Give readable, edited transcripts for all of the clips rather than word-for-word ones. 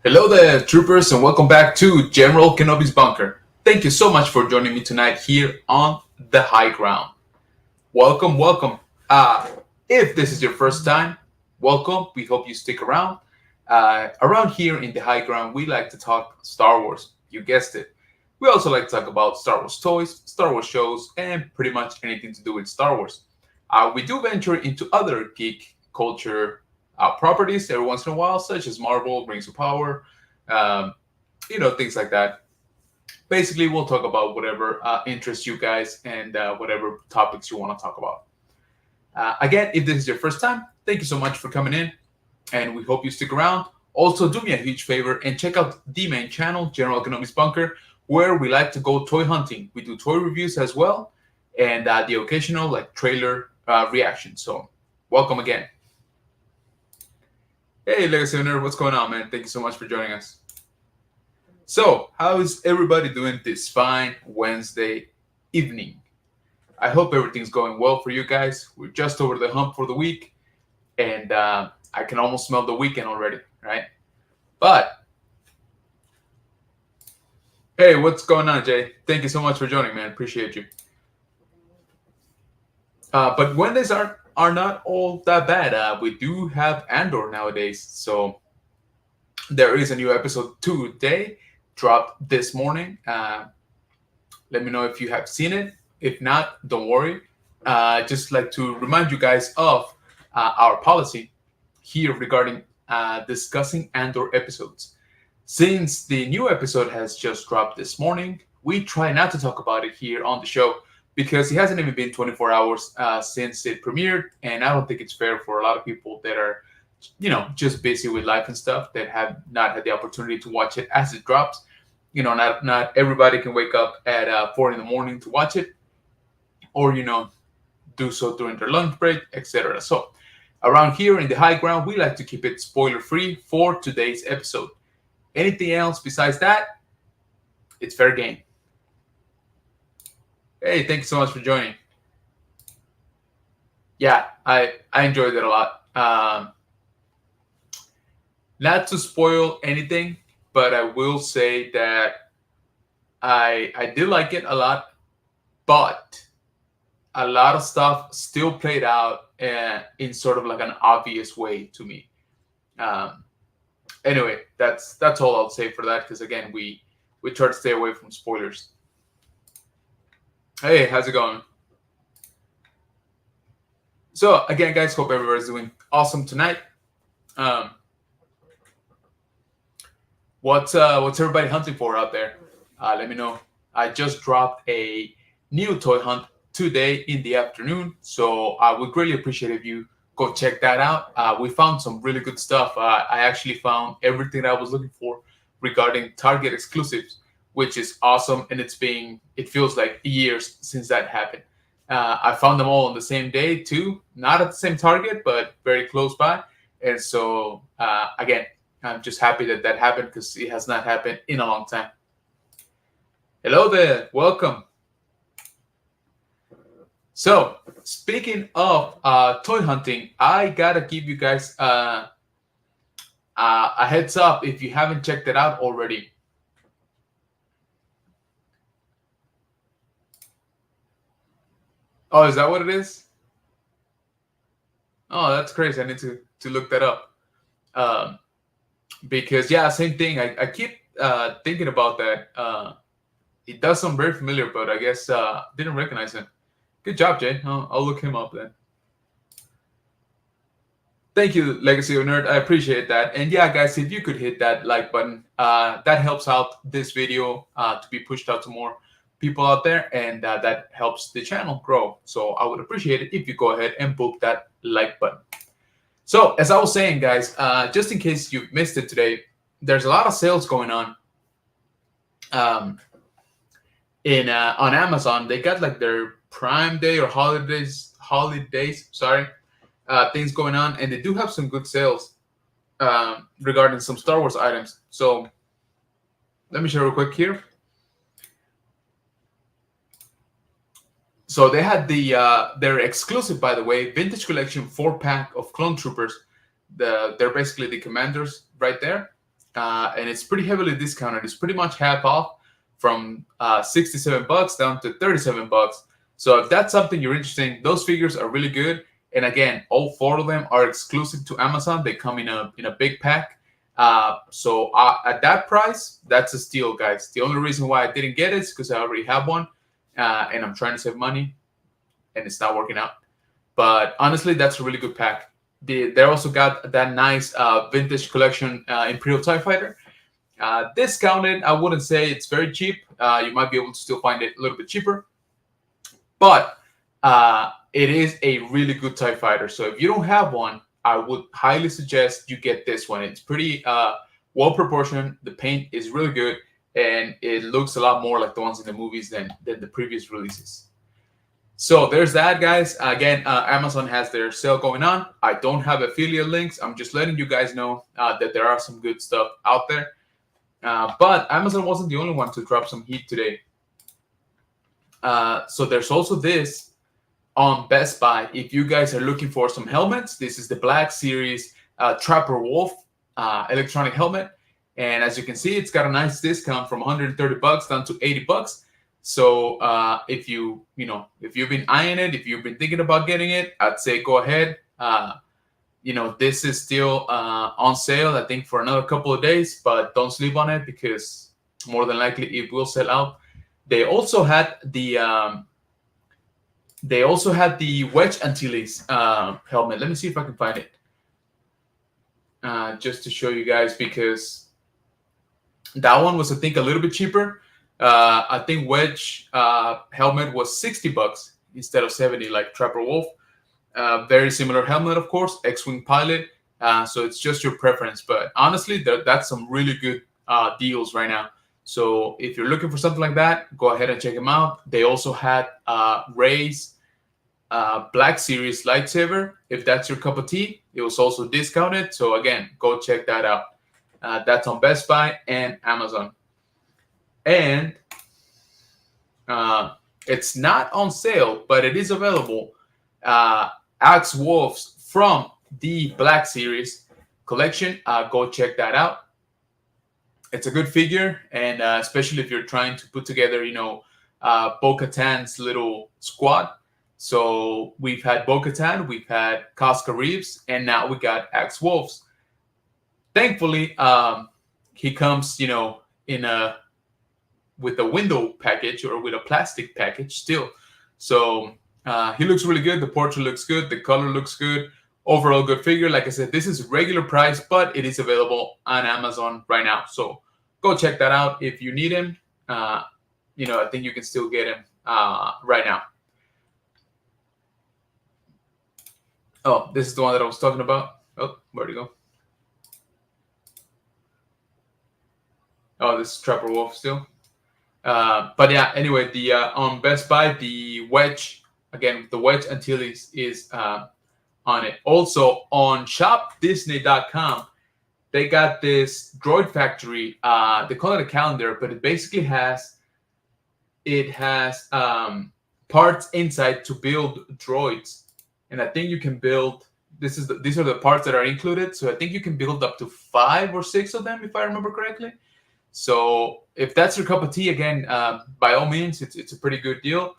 Hello there, troopers, and welcome back to General Kenobi's Bunker. Thank you so much for joining me tonight here on the high ground. Welcome, welcome. If this is your first time, welcome. We hope you stick around. Around here in the high ground, we like to talk Star Wars. You guessed it. We also like to talk about Star Wars toys, Star Wars shows, and pretty much anything to do with Star Wars. We do venture into other geek culture properties every once in a while, such as Marvel, Rings of Power, um, things like that. Basically, we'll talk about whatever interests you guys and whatever topics you want to talk about. Again, if this is your first time, thank you so much for coming in, and we hope you stick around. Also, do me a huge favor and check out the main channel, General Economics Bunker, where we like to go toy hunting. We do toy reviews as well, and the occasional trailer reaction. So, welcome again. Hey, Legacy Owner, what's going on, man? Thank you so much for joining us. So, how is everybody doing this fine Wednesday evening? I hope everything's going well for you guys. We're just over the hump for the week, and I can almost smell the weekend already, right? But, hey, what's going on, Jay? Thank you so much for joining, man. Appreciate you. But Wednesdays are not all that bad. We do have Andor nowadays, so there is a new episode today, dropped this morning. Let me know if you have seen it. If not, don't worry. Just like to remind you guys of our policy here regarding discussing Andor episodes. Since the new episode has just dropped this morning, we try not to talk about it here on the show because it hasn't even been 24 hours since it premiered, and I don't think it's fair for a lot of people that are, just busy with life and stuff that have not had the opportunity to watch it as it drops. Not everybody can wake up at 4 in the morning to watch it, or do so during their lunch break, etc. So, around here in the high ground, we like to keep it spoiler free for today's episode. Anything else besides that, it's fair game. Hey, thank you so much for joining. Yeah, I enjoyed it a lot. Not to spoil anything, but I will say that I did like it a lot, but a lot of stuff still played out in sort of like an obvious way to me. Anyway, that's all I'll say for that, because again, we try to stay away from spoilers. Hey, how's it going? So again, guys, hope everybody's doing awesome tonight. What's everybody hunting for out there? Let me know. I just dropped a new toy hunt today in the afternoon, so I would greatly appreciate if you go check that out. We found some really good stuff. I actually found everything I was looking for regarding Target exclusives, which is awesome, and it feels like years since that happened. I found them all on the same day too, not at the same Target, but very close by. And so again, I'm just happy that happened because it has not happened in a long time. Hello there, welcome. So speaking of toy hunting, I gotta give you guys a heads up if you haven't checked it out already. Oh, is that what it is? Oh, that's crazy. I need to look that up. Because yeah, same thing. I keep thinking about that. It does sound very familiar, but I guess didn't recognize him. Good job, Jay. I'll look him up then. Thank you, Legacy of Nerd. I appreciate that. And yeah, guys, if you could hit that like button, that helps out this video to be pushed out to more people out there, and that helps the channel grow. So I would appreciate it if you go ahead and book that like button. So as I was saying, guys, just in case you've missed it today, there's a lot of sales going on on Amazon. They got like their Prime Day or holidays, things going on, and they do have some good sales regarding some Star Wars items. So let me share real quick here. So they had their exclusive, by the way, vintage collection 4-pack of clone troopers. They're basically the commanders right there. and it's pretty heavily discounted. It's pretty much half off from $67 down to $37. So if that's something you're interested in, those figures are really good. And again, all four of them are exclusive to Amazon. They come in a big pack. So at that price, that's a steal, guys. The only reason why I didn't get it is because I already have one, and I'm trying to save money, and it's not working out. But honestly, that's a really good pack. They also got that nice vintage collection Imperial TIE Fighter. Discounted, I wouldn't say it's very cheap. You might be able to still find it a little bit cheaper. But it is a really good TIE Fighter. So if you don't have one, I would highly suggest you get this one. It's pretty well proportioned. The paint is really good, and it looks a lot more like the ones in the movies than the previous releases. So there's that, guys. Again, Amazon has their sale going on. I don't have affiliate links. I'm just letting you guys know that there are some good stuff out there. But Amazon wasn't the only one to drop some heat today. So there's also this on Best Buy. If you guys are looking for some helmets, this is the Black Series Trapper Wolf electronic helmet. And as you can see, it's got a nice discount from $130 down to $80. So if you've been eyeing it, if you've been thinking about getting it, I'd say go ahead. This is still on sale, I think, for another couple of days, but don't sleep on it because more than likely it will sell out. They also had the Wedge Antilles helmet. Let me see if I can find it, just to show you guys, because that one was, I think, a little bit cheaper. I think Wedge helmet was $60 instead of $70, like Trapper Wolf. Very similar helmet, of course, X-Wing pilot. So it's just your preference. But honestly, that's some really good deals right now. So if you're looking for something like that, go ahead and check them out. They also had Rey's Black Series lightsaber. If that's your cup of tea, it was also discounted. So again, go check that out. That's on Best Buy and Amazon. And it's not on sale, but it is available. Axe Wolves from the Black Series collection. Go check that out. It's a good figure, and especially if you're trying to put together, Bo-Katan's little squad. So we've had Bo-Katan, we've had Casca Reeves, and now we got Axe Wolves. Thankfully, he comes, with a window package or with a plastic package still. So he looks really good. The portrait looks good. The color looks good. Overall good figure. Like I said, this is regular price, but it is available on Amazon right now. So go check that out if you need him. I think you can still get him right now. Oh, this is the one that I was talking about. Oh, where'd it go? Oh, this is Trapper Wolf still. But yeah, anyway, the on Best Buy, the Wedge, again, the Wedge Antilles is on it. Also on shopdisney.com, they got this droid factory. They call it a calendar, but it basically has parts inside to build droids. And I think you can build, these are the parts that are included. So I think you can build up to 5 or 6 of them, if I remember correctly. So if that's your cup of tea, again, by all means, it's a pretty good deal.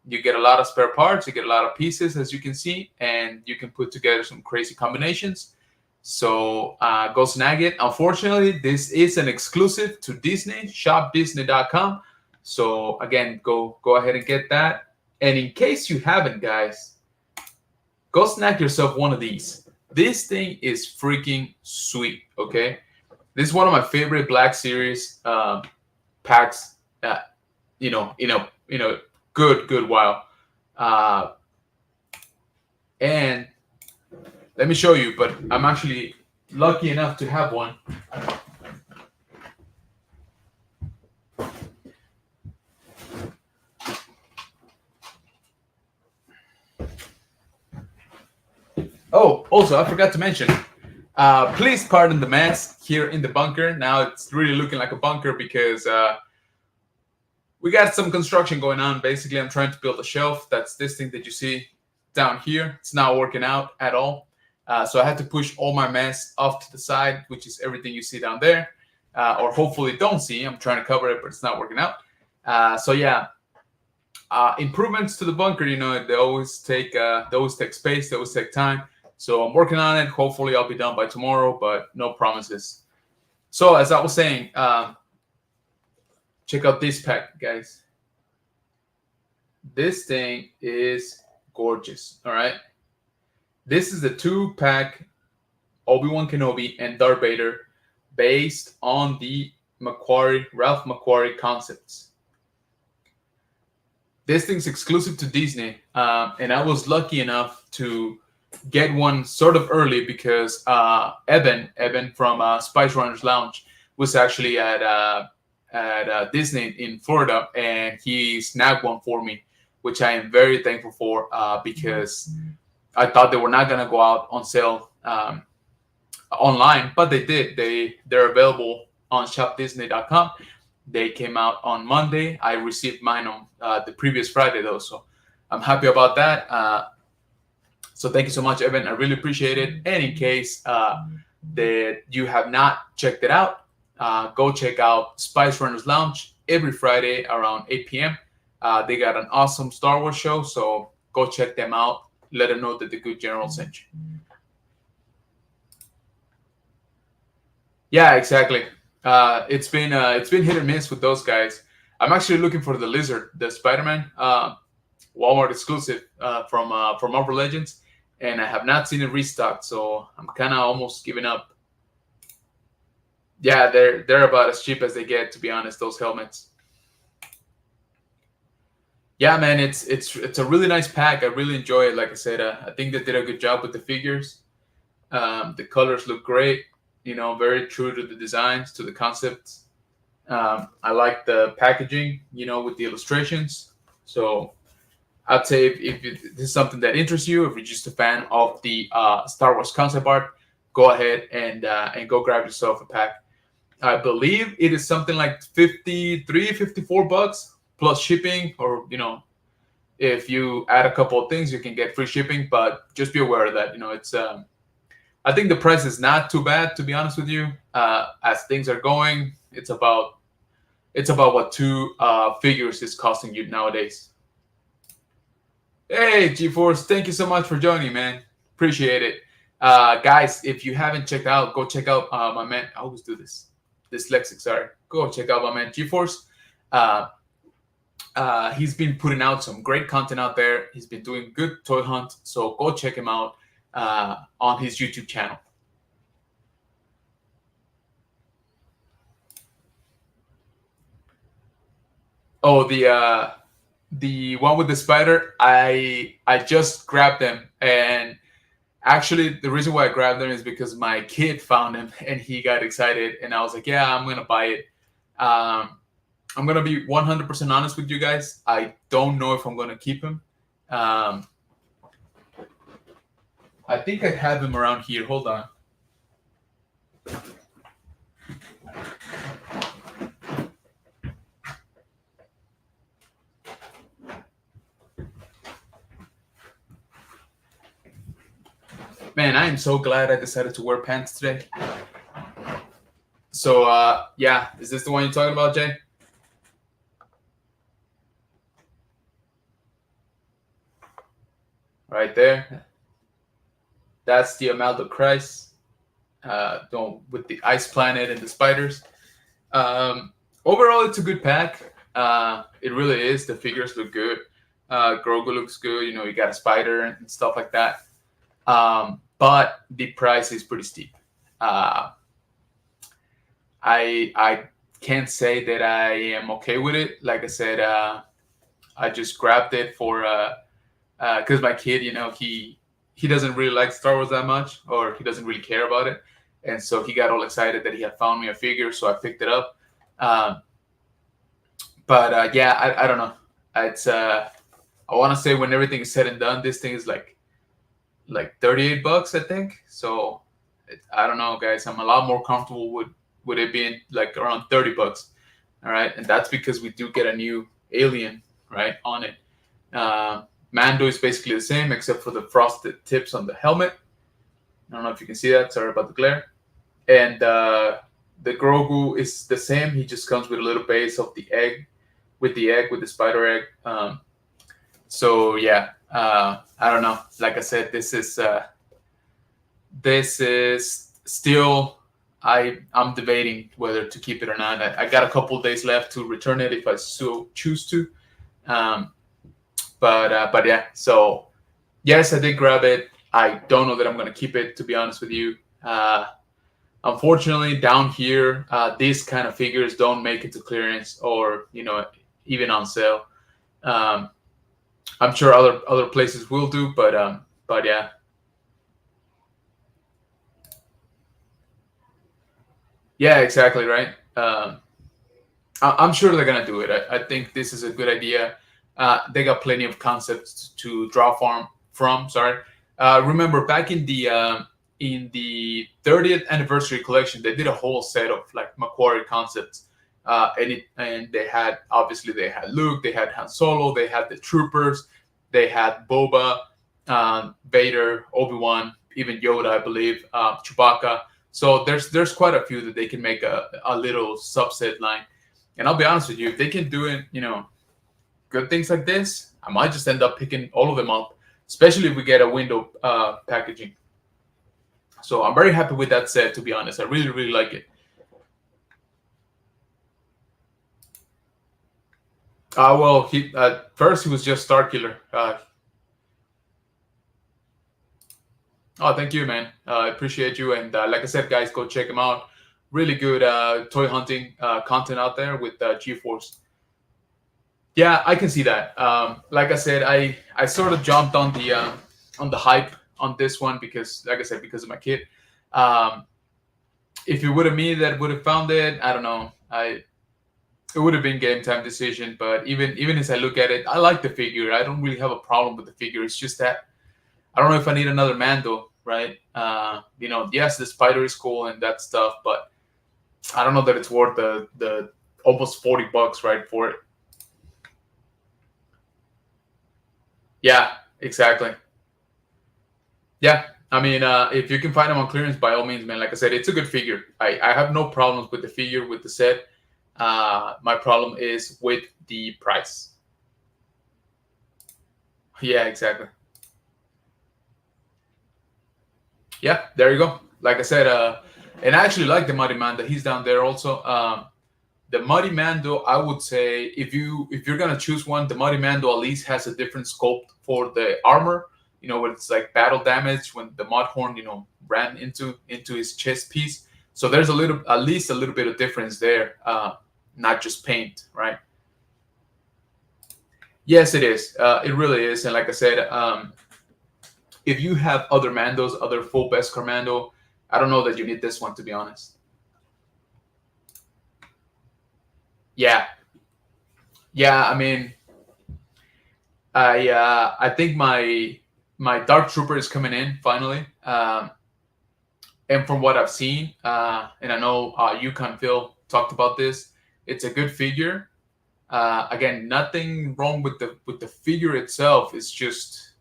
You get a lot of spare parts, you get a lot of pieces, as you can see, and you can put together some crazy combinations. So go snag it. Unfortunately, this is an exclusive to Disney, shopdisney.com. So again, go ahead and get that. And in case you haven't, guys, go snag yourself one of these. This thing is freaking sweet, okay? This is one of my favorite Black Series packs. Good while. And let me show you. But I'm actually lucky enough to have one. Oh, also, I forgot to mention. Please pardon the mess here in the bunker. Now it's really looking like a bunker because we got some construction going on. Basically, I'm trying to build a shelf. That's this thing that you see down here. It's not working out at all. So I had to push all my mess off to the side, which is everything you see down there, or hopefully don't see. I'm trying to cover it, but it's not working out. So yeah, improvements to the bunker. They always take space, they always take time. So I'm working on it. Hopefully I'll be done by tomorrow, but no promises. So as I was saying, check out this pack, guys. This thing is gorgeous. All right. This is the 2-pack Obi-Wan Kenobi and Darth Vader based on the Ralph McQuarrie concepts. This thing's exclusive to Disney, and I was lucky enough to get one sort of early because Evan from Spice Runners Lounge was actually at Disney in Florida, and he snagged one for me, which I am very thankful for because I thought they were not gonna go out on sale online, but they did. They're available on shopdisney.com. They came out on Monday. I received mine on the previous Friday though, so I'm happy about that. So thank you so much, Evan. I really appreciate it. And in case that you have not checked it out, go check out Spice Runners Lounge every Friday around 8 p.m. They got an awesome Star Wars show, so go check them out. Let them know that the good general sent you. Yeah, exactly. It's been hit or miss with those guys. I'm actually looking for the Lizard, the Spider-Man, Walmart exclusive from Marvel Legends, and I have not seen it restocked, so I'm kind of almost giving up. Yeah, they're about as cheap as they get, to be honest. Those helmets. Yeah, man, it's a really nice pack. I really enjoy it. Like I said, I think they did a good job with the figures. The colors look great. Very true to the designs, to the concepts. I like the packaging, with the illustrations. So I'd say if this is something that interests you, if you're just a fan of the Star Wars concept art, go ahead and go grab yourself a pack. I believe it is something like $54 plus shipping, or if you add a couple of things, you can get free shipping. But just be aware of that. It's I think the price is not too bad, to be honest with you. As things are going, it's about what 2 figures is costing you nowadays. Hey, G-Force, thank you so much for joining, man. Appreciate it. Guys, if you haven't checked out, go check out my man. I always do this. Dyslexic, sorry. Go check out my man, G-Force. He's been putting out some great content out there. He's been doing good toy hunt, so go check him out on his YouTube channel. Oh, the one with the spider, I just grabbed them, and actually the reason why I grabbed them is because my kid found him and he got excited, and I was like, yeah, I'm gonna buy it. I'm gonna be 100% honest with you guys. I don't know if I'm gonna keep him. I think I have him around here. Hold on. Man, I am so glad I decided to wear pants today. So, yeah, is this the one you're talking about, Jay? Right there. That's the Amaldo Christ, with the Ice Planet and the spiders. Overall, it's a good pack. It really is. The figures look good. Grogu looks good. You got a spider and stuff like that. But the price is pretty steep. I can't say that I am okay with it. Like I said, I just grabbed it for because my kid, he doesn't really like Star Wars that much, or he doesn't really care about it, and so he got all excited that he had found me a figure, so I picked it up. But yeah, I don't know. It's I want to say when everything is said and done, this thing is like $38, I think. So I don't know, guys. I'm a lot more comfortable with it being like around $30. All right, and that's because we do get a new alien right on it. Mando is basically the same except for the frosted tips on the helmet. I don't know if you can see that. Sorry about the glare. And the Grogu is the same. He just comes with a little base of the egg, with the spider egg. So yeah, I don't know. Like I said, this is still I'm debating whether to keep it or not. I got a couple days left to return it if I so choose to. Um, but yeah, so yes, I did grab it. I don't know that I'm gonna keep it, to be honest with you. Unfortunately, down here, these kind of figures don't make it to clearance or even on sale. Um, I'm sure other places will do, but yeah. Yeah, exactly right. I'm sure they're gonna do it. I think this is a good idea. They got plenty of concepts to draw from. Sorry. Remember back in the 30th anniversary collection, they did a whole set of like Macquarie concepts. And they had obviously they had Luke, they had Han Solo, they had the troopers, they had Boba, Vader, Obi-Wan, even Yoda, I believe, Chewbacca. So there's quite a few that they can make a little subset line. And I'll be honest with you, if they can do it, good things like this, I might just end up picking all of them up, especially if we get a window packaging. So I'm very happy with that set, to be honest. I really, really like it. Well, he at first he was just Starkiller. Oh, thank you, man. I appreciate you. And like I said, guys, go check him out. Really good toy hunting content out there with G-Force. Yeah, I can see that. Like I said, I sort of jumped on the hype on this one because, like I said, because of my kid. Um, if it would have me that would have found it, I don't know. It would have been game time decision. But even as I look at it, I like the figure. I don't really have a problem with the figure. It's just that I don't know if I need another Mando, right? Yes, the spider is cool and that stuff, but I don't know that it's worth the almost $40, right, for it. Yeah, exactly. Yeah, I mean, if you can find them on clearance, by all means, man. Like I said, it's a good figure. I have no problems with the figure, with the set. My problem is with the price. Yeah, exactly. Yeah, there you go. Like I said, and I actually like the Muddy Man that he's down there also. The Muddy Mando, I would say, if you're gonna choose one, the Muddy Mando at least has a different sculpt for the armor. When it's like battle damage when the Mudhorn, ran into his chest piece. So there's at least a little bit of difference there, not just paint, right? Yes, it is. It really is. And like I said, if you have other Mandos, other full Beskar Mando, I don't know that you need this one, to be honest. Yeah, yeah. I mean, I think my Dark Trooper is coming in finally. And from what I've seen, and I know Yukon Phil talked about this, it's a good figure. Again, nothing wrong with the figure itself. It's just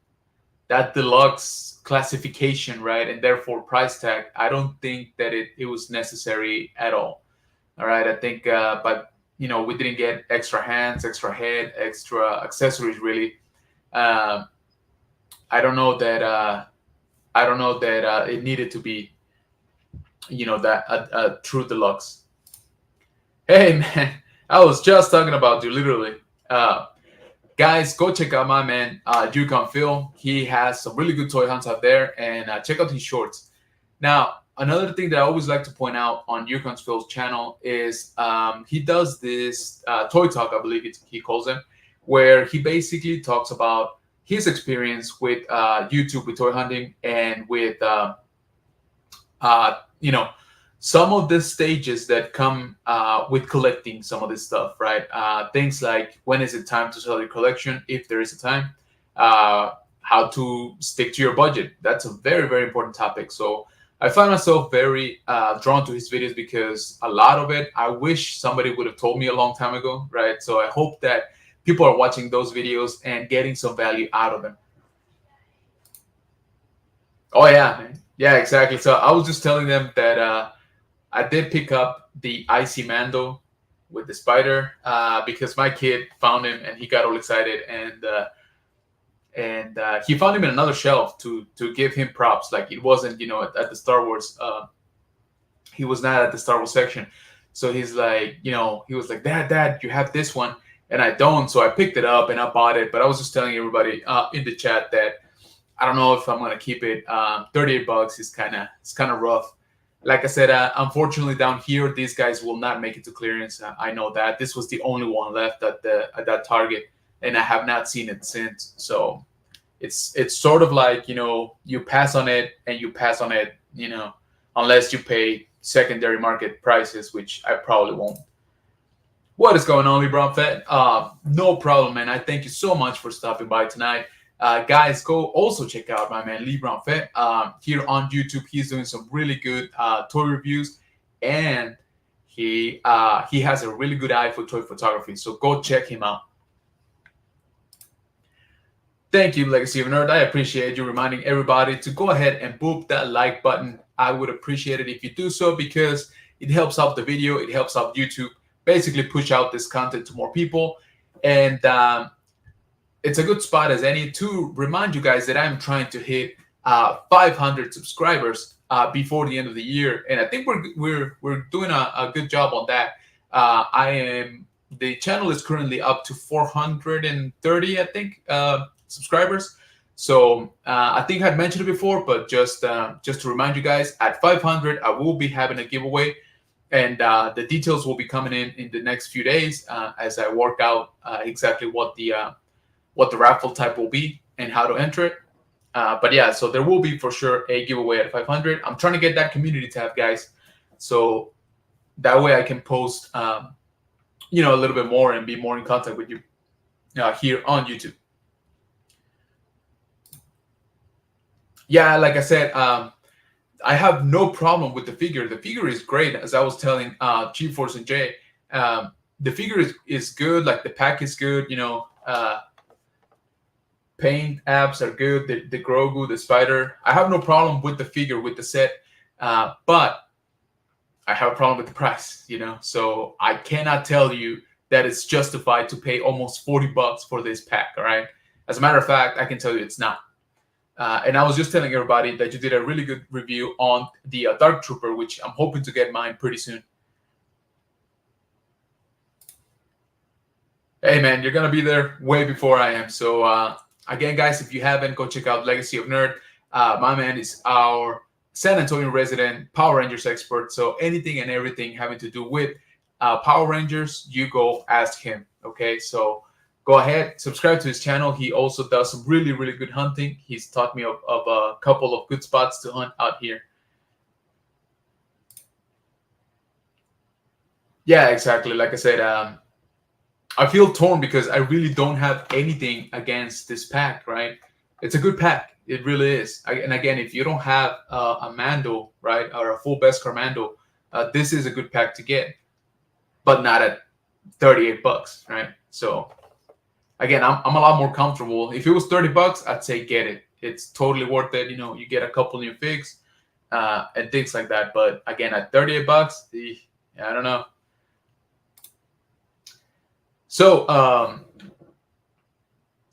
that deluxe classification, right, and therefore price tag. I don't think that it was necessary at all. All right, I think, but we didn't get extra hands, extra head, extra accessories really. Uh, I don't know that. I don't know that it needed to be, that a true deluxe. Hey man, I was just talking about you, literally. Uh, Guys, go check out my man, Yukon Phil. He has some really good toy hunts out there, and check out his shorts. Now, another thing that I always like to point out on Yukon Phil's channel is he does this toy talk, I believe he calls them, where he basically talks about his experience with YouTube, with toy hunting, and with uh, you know, some of the stages that come with collecting some of this stuff, right? Things like when is it time to sell your collection, if there is a time, how to stick to your budget. That's a very, very important topic. So I find myself very drawn to his videos because a lot of it, I wish somebody would have told me a long time ago, right? So I hope that people are watching those videos and getting some value out of them. Oh yeah, man. Yeah, exactly. So I was just telling them that I did pick up the Icy Mando with the spider because my kid found him and he got all excited, and he found him in another shelf to give him props. Like it wasn't, at the Star Wars. He was not at the Star Wars section, so he's like, he was like, Dad, you have this one, and I don't. So I picked it up and I bought it. But I was just telling everybody in the chat that I don't know if I'm gonna keep it. $38 is kind of rough. Like I said, unfortunately down here these guys will not make it to clearance. I know that this was the only one left at that Target, and I have not seen it since. So it's sort of like you pass on it and you pass on it, unless you pay secondary market prices, which I probably won't. What is going on, LeBron Fett? No problem, man. I thank you so much for stopping by tonight. Guys, go also check out my man LeBron Fett here on YouTube. He's doing some really good toy reviews, and he has a really good eye for toy photography. So go check him out. Thank you, Legacy of Nerd. I appreciate you reminding everybody to go ahead and boop that like button. I would appreciate it if you do so because it helps out the video. It helps out YouTube. Basically, push out this content to more people. And it's a good spot as any to remind you guys that I'm trying to hit 500 subscribers before the end of the year. And I think we're doing a good job on that. The channel is currently up to 430, I think, subscribers. So I think I'd mentioned it before, but just to remind you guys, at 500, I will be having a giveaway, and the details will be coming in the next few days as I work out exactly what the raffle type will be and how to enter it. But yeah, so there will be for sure a giveaway at 500. I'm trying to get that community tab, guys, so that way I can post, a little bit more and be more in contact with you here on YouTube. Yeah, like I said, I have no problem with the figure. The figure is great, as I was telling Chief Force and Jay. The figure is good. Like the pack is good. Paint apps are good. The Grogu, the Spider. I have no problem with the figure, with the set, but I have a problem with the price. So I cannot tell you that it's justified to pay almost $40 for this pack. All right. As a matter of fact, I can tell you it's not. And I was just telling everybody that you did a really good review on the Dark Trooper, which I'm hoping to get mine pretty soon. Hey, man, you're going to be there way before I am. So, again, guys, if you haven't, go check out Legacy of Nerd. My man is our San Antonio resident Power Rangers expert. So anything and everything having to do with Power Rangers, you go ask him. Okay, so go ahead, subscribe to his channel. He also does some really, really good hunting. He's taught me of a couple of good spots to hunt out here. Yeah, exactly. Like I said, I feel torn because I really don't have anything against this pack, right? It's a good pack. It really is. And again, if you don't have a Mando, right, or a full Beskar Mando, this is a good pack to get, but not at $38, right? So again, I'm a lot more comfortable. If it was $30, I'd say get it. It's totally worth it. You get a couple new figs and things like that. But again, at $38, I don't know. So,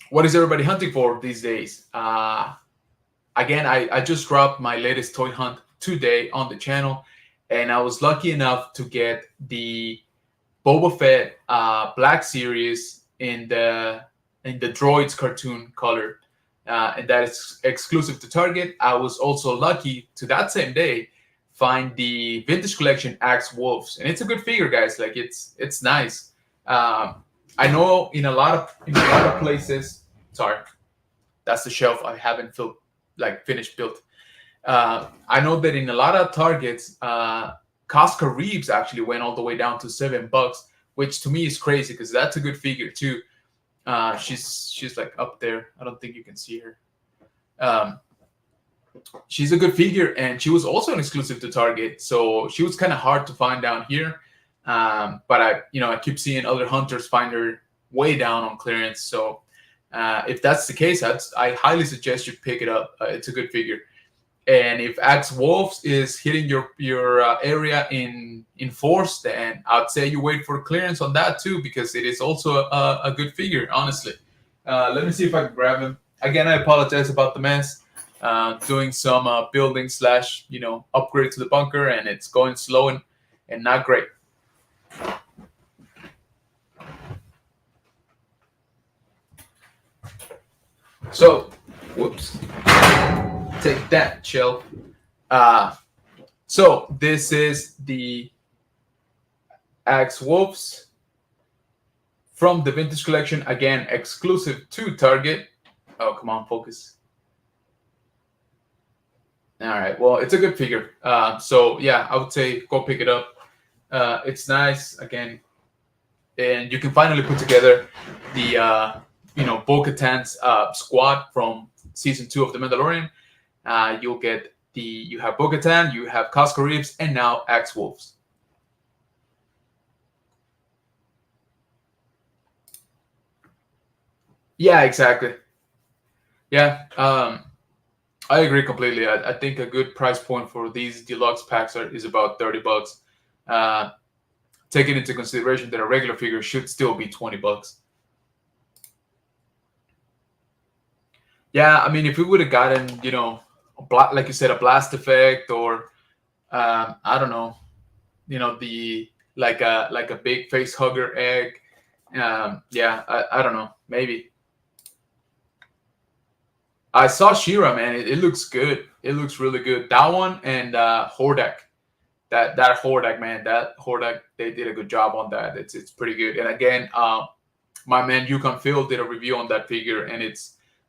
what is everybody hunting for these days? Again, I just dropped my latest toy hunt today on the channel, and I was lucky enough to get the Boba Fett Black Series in the Droids cartoon color, and that is exclusive to Target. I was also lucky to that same day find the Vintage Collection Axe Wolves, and it's a good figure, guys. Like it's nice. I know in a lot of places. Sorry, that's the shelf I haven't finished built. I know that in a lot of Targets, Casca Reeves actually went all the way down to $7, which to me is crazy because that's a good figure too. She's like up there. I don't think you can see her. She's a good figure, and she was also an exclusive to Target, so she was kind of hard to find down here. But I keep seeing other hunters find her way down on clearance. So if that's the case, I highly suggest you pick it up. It's a good figure. And if Axe Wolves is hitting your area in force, then I'd say you wait for clearance on that too, because it is also a good figure, honestly. Let me see if I can grab him. Again, I apologize about the mess. Doing some building slash upgrade to the bunker, and it's going slow and not great. So, whoops. Take that, chill. So this is the Axe Wolves from the Vintage Collection. Again, exclusive to Target. Oh, come on, focus. All right. Well, it's a good figure. So yeah, I would say go pick it up. It's nice again, and you can finally put together the Bo-Katan's squad from season 2 of The Mandalorian. You'll get you have Bo-Katan, you have Costco Reeves, and now Axe Wolves. Yeah, exactly. Yeah, I agree completely. I think a good price point for these deluxe packs is about $30. Taking into consideration that a regular figure should still be $20. Yeah, I mean, if we would have gotten, like you said, a blast effect, or I don't know, the like a big face hugger egg. Yeah, I don't know, maybe. I saw Shira, man. It looks good. It looks really good. That one and Hordak. That Hordak, man. That Hordak, they did a good job on that. It's pretty good. And again, my man Yukon Phil did a review on that figure, and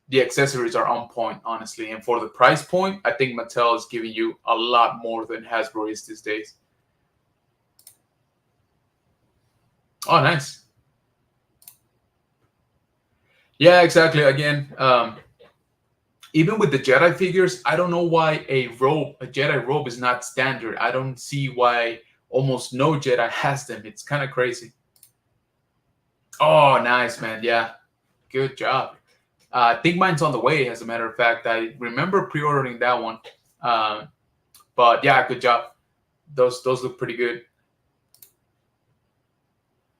the accessories are on point, honestly. And for the price point, I think Mattel is giving you a lot more than Hasbro is these days. Oh, nice. Yeah, exactly. Again, even with the Jedi figures, I don't know why a Jedi robe is not standard. I don't see why almost no Jedi has them. It's kind of crazy. Oh, nice, man. Yeah, good job. I think mine's on the way, as a matter of fact. I remember pre-ordering that one. But yeah, good job. Those look pretty good.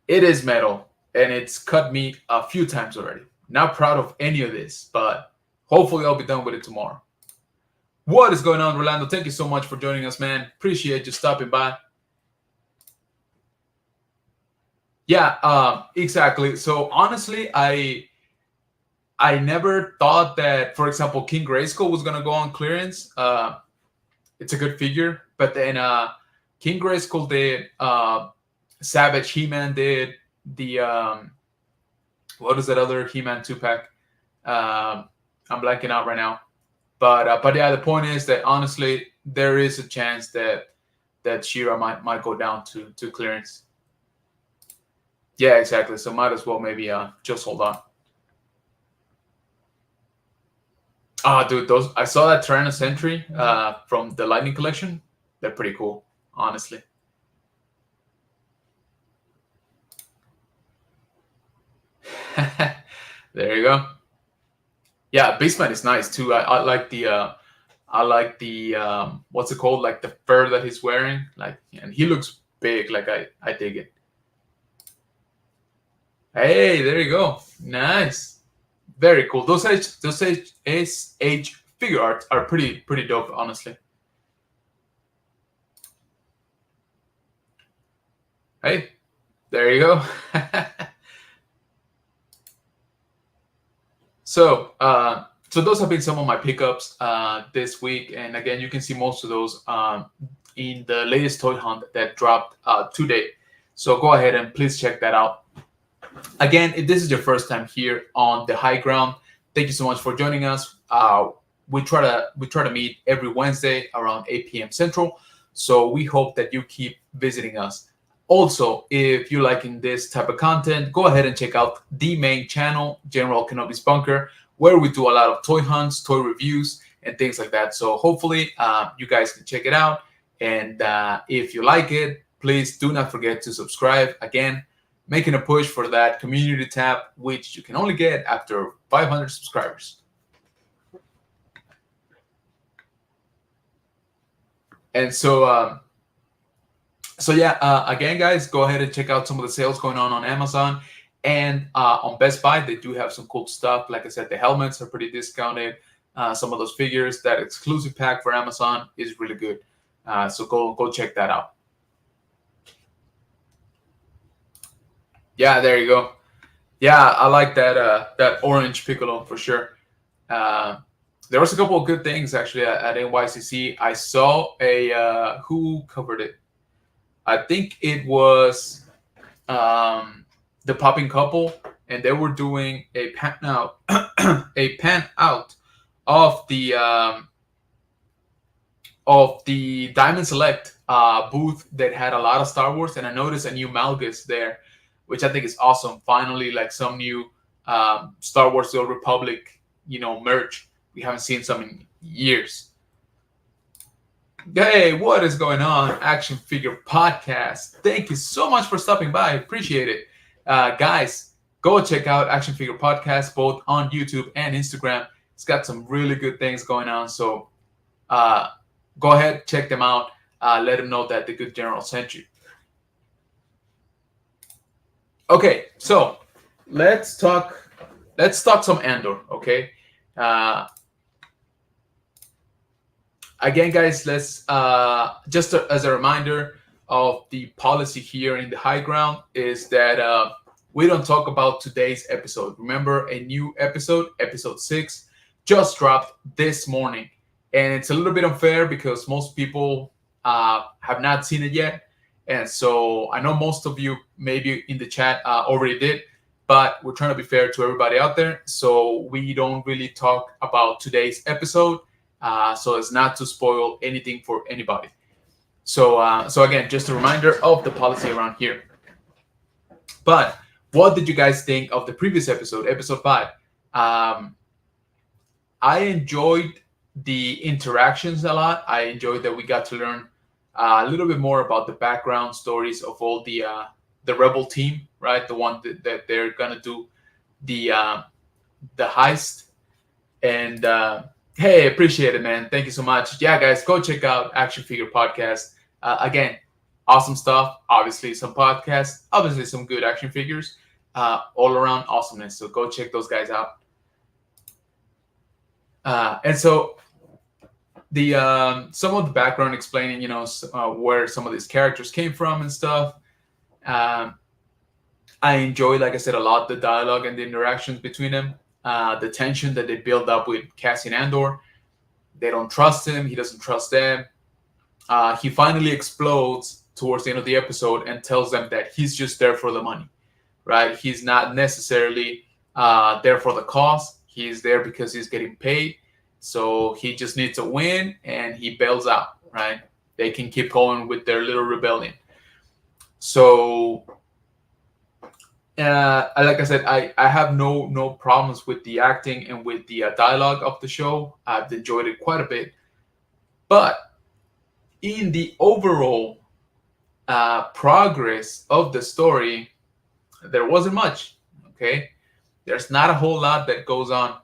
It is metal, and it's cut me a few times already. Not proud of any of this, but hopefully I'll be done with it tomorrow. What is going on, Rolando? Thank you so much for joining us, man. Appreciate you stopping by. Yeah, exactly. So honestly, I never thought that, for example, King Grayskull was gonna go on clearance. It's a good figure, but then King Grayskull did, Savage He-Man did, the what is that other He-Man 2-pack? I'm blanking out right now. But yeah, the point is that honestly, there is a chance that She-Ra might go down to clearance. Yeah, exactly. So might as well maybe just hold on. Dude, I saw that Tyrannosaurus Sentry from the Lightning Collection. They're pretty cool, honestly. There you go. Yeah, Beastman is nice too. I like the what's it called? Like the fur that he's wearing. Like, and he looks big. Like I dig it. Hey, there you go. Nice. Very cool. Those age figure art are pretty dope, honestly. Hey, there you go. So those have been some of my pickups this week, and again, you can see most of those in the latest toy hunt that dropped today. So go ahead and please check that out. Again, if this is your first time here on the High Ground, thank you so much for joining us. We try to meet every Wednesday around 8 p.m. Central. So we hope that you keep visiting us. Also, if you're liking this type of content, go ahead and check out the main channel, General Kenobi's Bunker, where we do a lot of toy hunts, toy reviews, and things like that. So hopefully you guys can check it out. And if you like it, please do not forget to subscribe. Again, making a push for that community tab, which you can only get after 500 subscribers. And so yeah, again, guys, go ahead and check out some of the sales going on Amazon and on Best Buy. They do have some cool stuff. Like I said, the helmets are pretty discounted. Some of those figures, that exclusive pack for Amazon is really good. So go check that out. Yeah, there you go. Yeah, I like that orange piccolo for sure. Uh, there was a couple of good things actually at NYCC. I saw a who covered it. I think it was the Popping Couple, and they were doing a pan out, a pan out of the Diamond Select booth that had a lot of Star Wars, and I noticed a new Malgus there, which I think is awesome. Finally, like some new Star Wars: The Old Republic, merch. We haven't seen some in years. Hey, what is going on, Action Figure Podcast? Thank you so much for stopping by. Appreciate it. Guys, go check out Action Figure Podcast both on YouTube and Instagram. It's got some really good things going on. So go ahead, check them out. Let them know that the good general sent you. Okay, so let's talk some Andor, okay? Again, guys, let's just as a reminder of the policy here in the high ground is that we don't talk about today's episode. Remember, a new episode 6, just dropped this morning. And it's a little bit unfair because most people have not seen it yet. And so I know most of you maybe in the chat already did, but we're trying to be fair to everybody out there. So we don't really talk about today's episode. So as not to spoil anything for anybody. So again, just a reminder of the policy around here. But what did you guys think of the previous episode 5? I enjoyed the interactions a lot. I enjoyed that we got to learn a little bit more about the background stories of all the rebel team, right? The one that they're gonna do the heist. And hey, appreciate it, man. Thank you so much. Yeah, guys, go check out Action Figure Podcast. Again, awesome stuff. Obviously, some podcasts. Obviously, some good action figures. All around awesomeness. So go check those guys out. And so the some of the background explaining, where some of these characters came from and stuff. I enjoy, like I said, a lot the dialogue and the interactions between them. The tension that they build up with Cassian Andor. They don't trust him. He doesn't trust them. He finally explodes towards the end of the episode and tells them that he's just there for the money, right? He's not necessarily there for the cause. He's there because he's getting paid. So he just needs a win and he bails out, right? They can keep going with their little rebellion. So like I said, I have no problems with the acting and with the dialogue of the show. I've enjoyed it quite a bit. But in the overall progress of the story, there wasn't much, okay? There's not a whole lot that goes on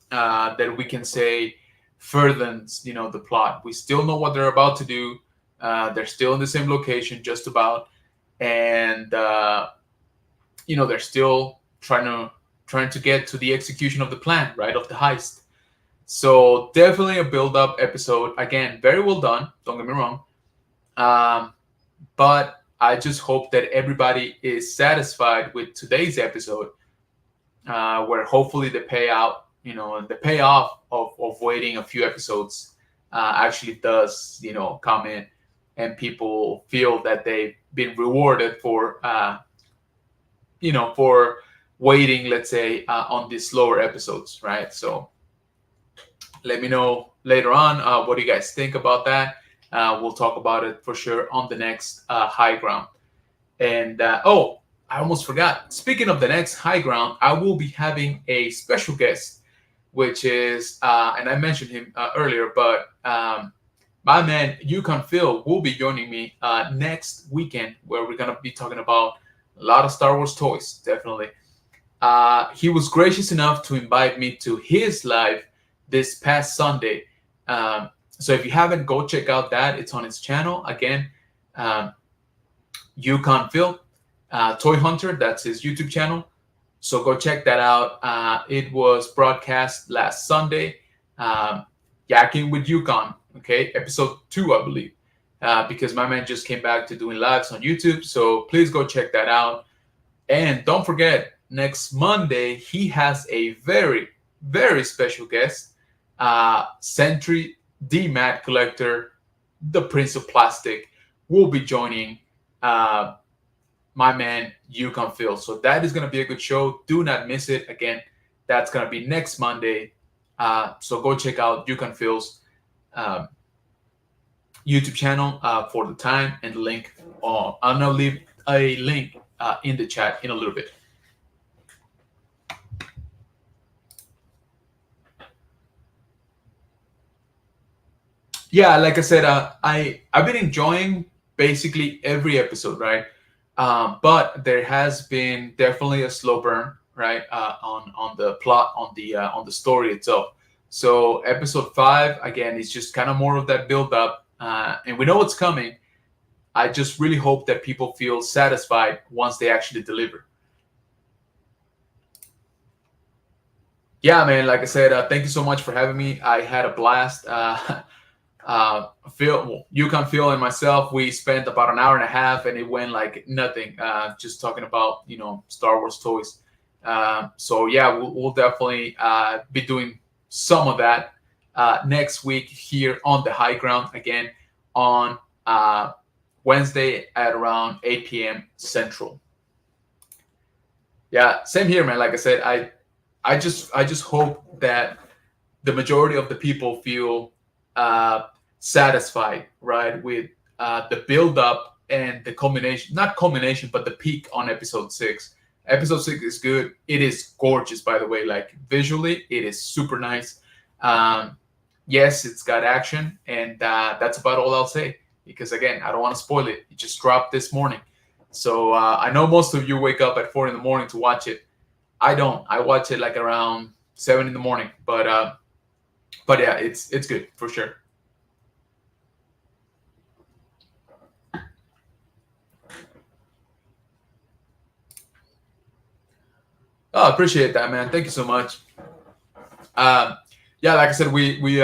that we can say furthers, the plot. We still know what they're about to do. They're still in the same location, just about. And they're still trying to get to the execution of the plan, right, of the heist. So definitely a build-up episode. Again, very well done. Don't get me wrong. But I just hope that everybody is satisfied with today's episode, where hopefully the payout, the payoff of waiting a few episodes actually does, come in, and people feel that they've been rewarded for for waiting, let's say, on these slower episodes, right? So let me know later on what do you guys think about that. We'll talk about it for sure on the next High Ground. And I almost forgot. Speaking of the next High Ground, I will be having a special guest, which is, and I mentioned him earlier, but my man Yukon Phil will be joining me next weekend, where we're gonna be talking about a lot of Star Wars toys, definitely. He was gracious enough to invite me to his live this past Sunday. So if you haven't, go check out that. It's on his channel. Again, um, Yukon Phil, Toy Hunter, that's his YouTube channel. So go check that out. It was broadcast last Sunday. Um, Yakking with Yukon, okay, episode 2, I believe, because my man just came back to doing lives on YouTube. So please go check that out. And don't forget, next Monday, he has a very, very special guest, Sentry D Mat Collector, the Prince of Plastic, will be joining my man Yukon Phil. So that is going to be a good show. Do not miss it. Again, that's going to be next Monday. So go check out Yukon Phil's YouTube channel for the time and the link. I'm going to leave a link in the chat in a little bit. Yeah, like I said, I've been enjoying basically every episode, right? But there has been definitely a slow burn, right, on the plot, on the story itself. So episode 5 again is just kind of more of that build up, and we know what's coming. I just really hope that people feel satisfied once they actually deliver. Yeah, man. Like I said, thank you so much for having me. I had a blast. Phil, Yukon Phil, and myself, we spent about an hour and a half, and it went like nothing. Just talking about Star Wars toys. So yeah, we'll definitely be doing some of that next week here on the High Ground again on Wednesday at around 8 p.m. Central. Yeah, same here, man. Like I said, I just hope that the majority of the people feel satisfied, right, with the build up and the culmination, not culmination, but the peak on episode 6. Episode 6 is good. It is gorgeous, by the way. Like visually, it is super nice. Yes, it's got action, and that's about all I'll say. Because again, I don't want to spoil it. It just dropped this morning, so I know most of you wake up at 4 in the morning to watch it. I don't. I watch it like around 7 in the morning. But yeah, it's good for sure. Oh, I appreciate that, man. Thank you so much. Yeah, like I said, we we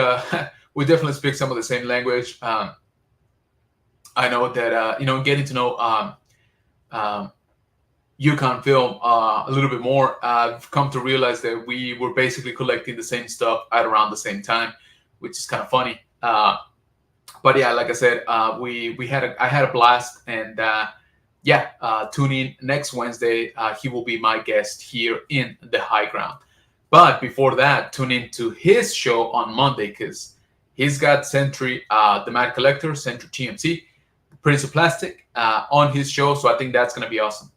definitely speak some of the same language. I know that getting to know Yukon Film a little bit more, I've come to realize that we were basically collecting the same stuff at around the same time, which is kind of funny. But yeah, like I said, I had a blast, and tune in next Wednesday. He will be my guest here in the High Ground. But before that, tune in to his show on Monday because he's got Sentry, the Mad Collector, Sentry TMC, Prince of Plastic on his show. So I think that's going to be awesome.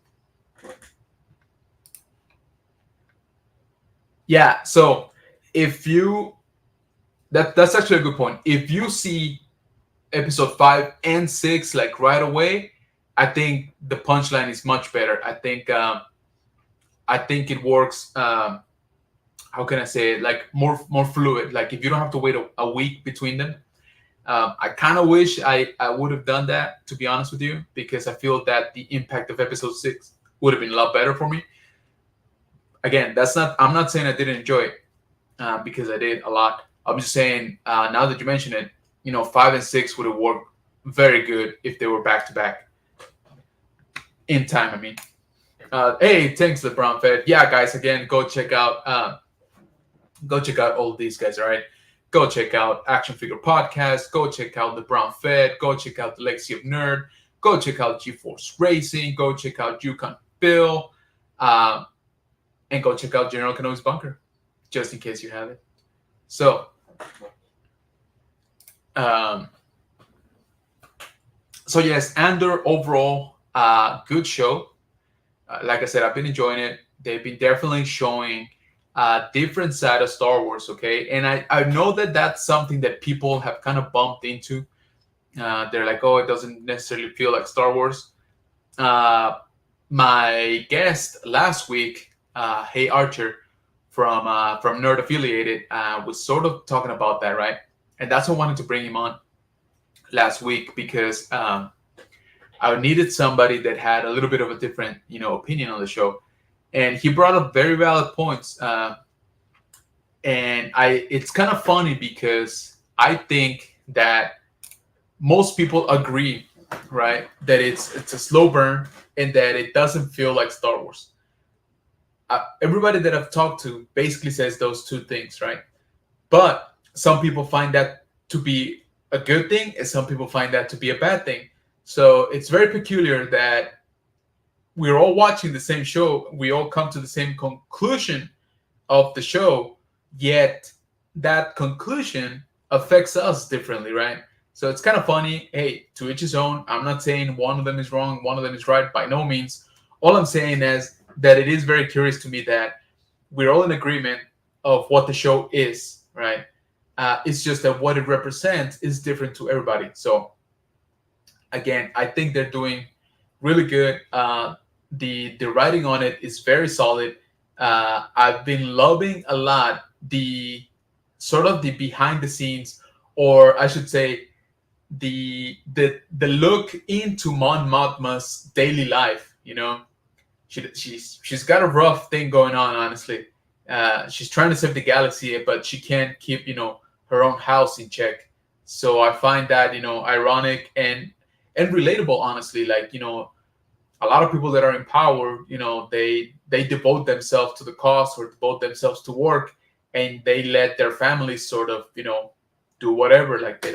Yeah. So if you, that's actually a good point. If you see episode 5 and 6 like right away, I think the punchline is much better. I think it works. How can I say it? Like more fluid. Like if you don't have to wait a week between them. I kind of wish I would have done that, to be honest with you, because I feel that the impact of episode 6 would have been a lot better for me. Again, I'm not saying I didn't enjoy it because I did a lot. I'm just saying now that you mention it, 5 and 6 would have worked very good if they were back to back in time. I mean, hey, thanks, LeBron Fed. Yeah, guys, again, go check out all of these guys. All right, go check out Action Figure Podcast. Go check out LeBron Fed. Go check out the Legacy of Nerd. Go check out G-Force Racing. Go check out Yukon Bill. And go check out General Kenobi's Bunker, just in case you haven't. So, yes, Andor overall, good show. Like I said, I've been enjoying it. They've been definitely showing a different side of Star Wars, okay? And I know that that's something that people have kind of bumped into. They're like, oh, it doesn't necessarily feel like Star Wars. My guest last week, Hey Archer from Nerd Affiliated, was sort of talking about that, right? and that's why I wanted to bring him on last week because I needed somebody that had a little bit of a different, opinion on the show, and he brought up very valid points. And it's kind of funny because I think that most people agree, right, that it's a slow burn and that it doesn't feel like Star Wars. Everybody that I've talked to basically says those two things, right? But some people find that to be a good thing, and some people find that to be a bad thing. So it's very peculiar that we're all watching the same show. We all come to the same conclusion of the show, yet that conclusion affects us differently, right? So it's kind of funny. Hey, to each his own. I'm not saying one of them is wrong, one of them is right, by no means. All I'm saying is that it is very curious to me that we're all in agreement of what the show is, right? It's just that what it represents is different to everybody. So again, I think they're doing really good. The writing on it is very solid. I've been loving a lot the sort of the behind the scenes, or I should say, the look into Mon Mothma's daily life. She's got a rough thing going on, honestly. She's trying to save the galaxy, but she can't keep her own house in check. So I find that ironic and relatable, honestly. Like a lot of people that are in power, they devote themselves to the cause or devote themselves to work, and they let their families sort of do whatever. Like they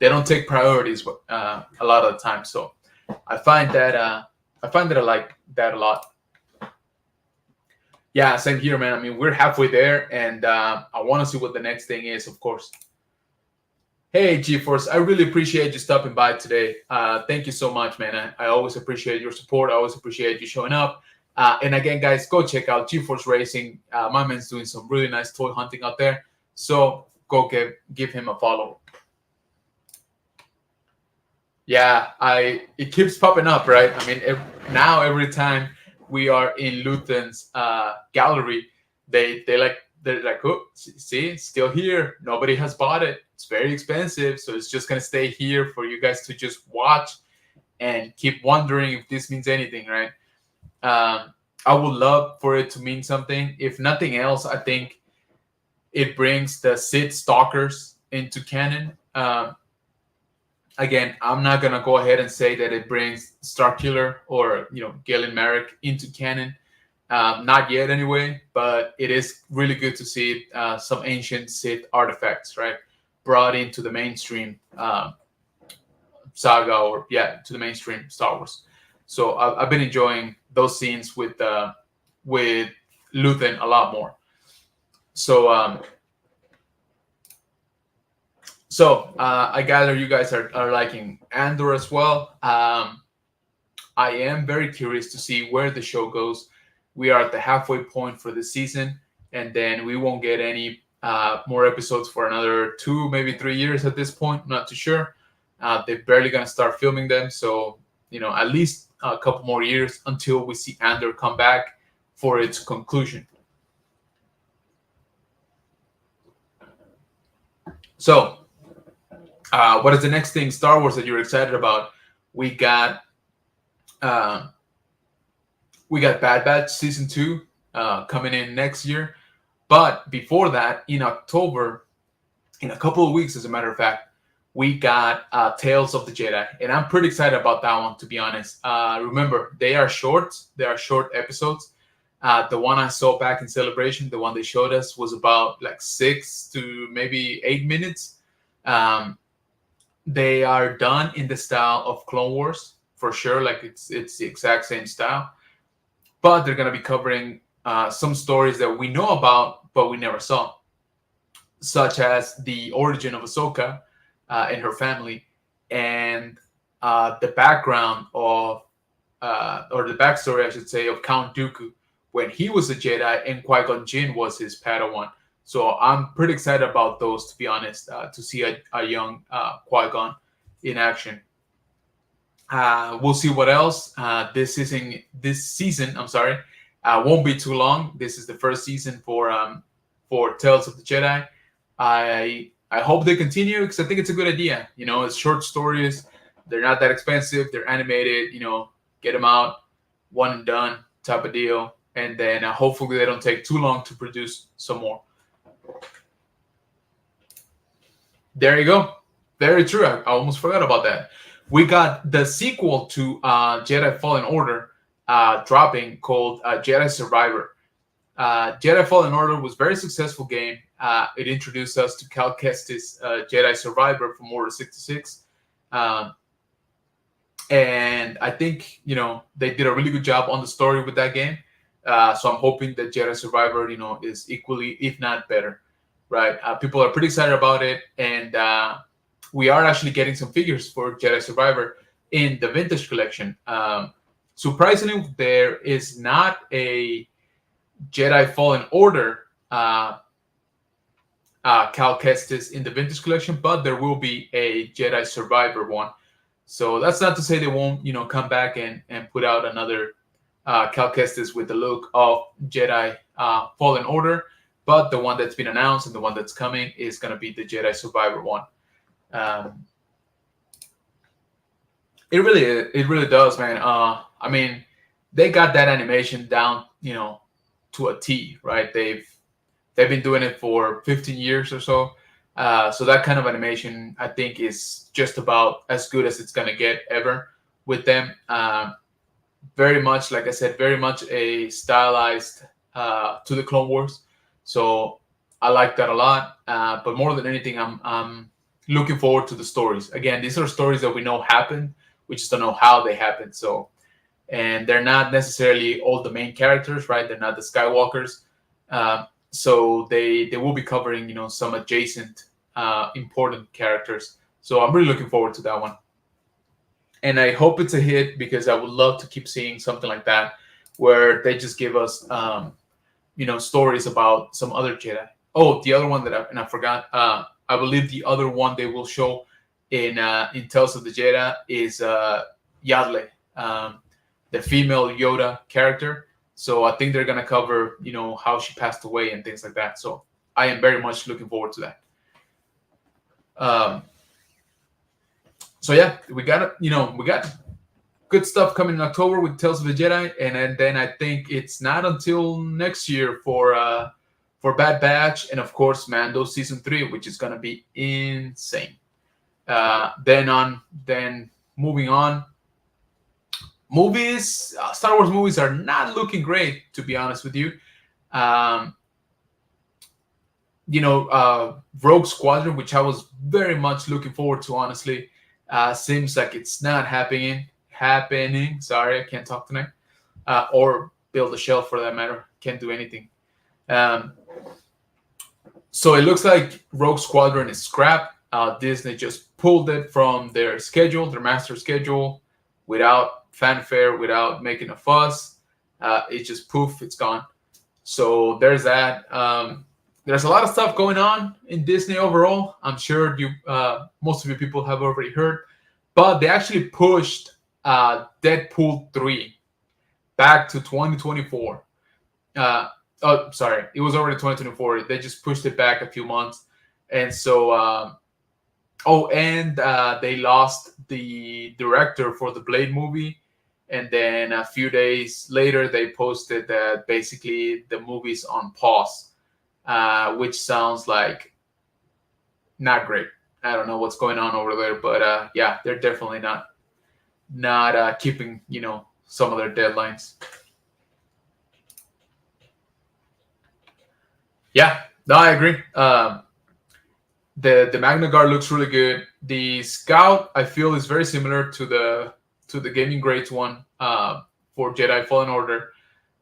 don't take priorities a lot of the time. So I find that I like that a lot. Yeah, same here, man. I mean, we're halfway there, and I want to see what the next thing is, of course. Hey, GeForce, I really appreciate you stopping by today. Thank you so much, man. I always appreciate your support. I always appreciate you showing up. And again, guys, go check out GeForce Racing. My man's doing some really nice toy hunting out there. So go give him a follow. Yeah, it keeps popping up, right? I mean, now every time we are in Luthen's gallery, they're like, oh, see, still here. Nobody has bought it. It's very expensive, so it's just gonna stay here for you guys to just watch and keep wondering if this means anything, right? I would love for it to mean something. If nothing else, I think it brings the Sith stalkers into canon. Again, I'm not gonna go ahead and say that it brings Starkiller or Galen Marek into canon. Not yet, anyway. But it is really good to see some ancient Sith artifacts, right, brought into the mainstream saga, or to the mainstream Star Wars. So I've been enjoying those scenes with Luthen a lot more. So I gather you guys are liking Andor as well. I am very curious to see where the show goes. We are at the halfway point for the season, and then we won't get any more episodes for another 2, maybe 3 years at this point. I'm not too sure. They're barely going to start filming them, so at least a couple more years until we see Andor come back for its conclusion. So, what is the next thing Star Wars that you're excited about? We got Bad Batch season 2 coming in next year, but before that, in October, in a couple of weeks, as a matter of fact, we got Tales of the Jedi, and I'm pretty excited about that one, to be honest. Remember, they are short episodes. The one I saw back in Celebration, the one they showed us, was about like 6 to maybe 8 minutes. They are done in the style of Clone Wars, for sure. Like it's the exact same style, but they're going to be covering some stories that we know about but we never saw, such as the origin of Ahsoka and her family, and the background of or the backstory, I should say, of Count Dooku when he was a Jedi and Qui-Gon Jinn was his Padawan. So I'm pretty excited about those, to be honest, to see a young Qui-Gon in action. We'll see what else. This season, won't be too long. This is the first season for Tales of the Jedi. I I hope they continue because I think it's a good idea. It's short stories. They're not that expensive. They're animated. Get them out, one and done type of deal. And then hopefully they don't take too long to produce some more. There you go. Very true. I almost forgot about that. We got the sequel to Jedi Fallen Order dropping called Jedi Survivor. Jedi Fallen Order was a very successful game. It introduced us to Cal Kestis, Jedi Survivor from Order 66. And I think, they did a really good job on the story with that game. So I'm hoping that Jedi Survivor, is equally, if not better, right? People are pretty excited about it. And we are actually getting some figures for Jedi Survivor in the Vintage Collection. Surprisingly, there is not a Jedi Fallen Order Cal Kestis in the Vintage Collection, but there will be a Jedi Survivor one. So that's not to say they won't, come back and put out another Cal Kestis with the look of Jedi Fallen Order, but the one that's been announced and the one that's coming is going to be the Jedi Survivor one. It really does, man. I mean, they got that animation down, to a T, right? They've been doing it for 15 years or so. So that kind of animation, I think, is just about as good as it's going to get ever with them. Very much, like I said, very much a stylized to the Clone Wars. So I like that a lot. But more than anything, I'm looking forward to the stories. Again, these are stories that we know happened. We just don't know how they happened. So, and they're not necessarily all the main characters, right? They're not the Skywalkers. So they will be covering, some adjacent important characters. So I'm really looking forward to that one. And I hope it's a hit because I would love to keep seeing something like that where they just give us, stories about some other Jedi. Oh, the other one I forgot. I believe the other one they will show in Tales of the Jedi is Yadle, the female Yoda character. So I think they're gonna cover, how she passed away and things like that. So I am very much looking forward to that. So yeah, we got good stuff coming in October with Tales of the Jedi, and then I think it's not until next year for Bad Batch and of course Mando season 3, which is gonna be insane. Then moving on. Movies, Star Wars movies are not looking great, to be honest with you. Rogue Squadron, which I was very much looking forward to, honestly, seems like it's not happening. Sorry, I can't talk tonight. Or build a shelf for that matter. Can't do anything. So it looks like Rogue Squadron is scrapped. Disney just pulled it from their schedule, their master schedule, without fanfare, without making a fuss. It just poof, it's gone. So there's that. There's a lot of stuff going on in Disney overall. I'm sure most of you people have already heard, but they actually pushed Deadpool 3 back to 2024. Sorry, it was already 2024. They just pushed it back a few months, and so. They lost the director for the Blade movie. And then a few days later, they posted that basically the movie's on pause, which sounds like not great. I don't know what's going on over there, but yeah, they're definitely not keeping, some of their deadlines. Yeah, no, I agree. The Magna Guard looks really good. The Scout, I feel, is very similar to the Gaming Grades one for Jedi Fallen Order.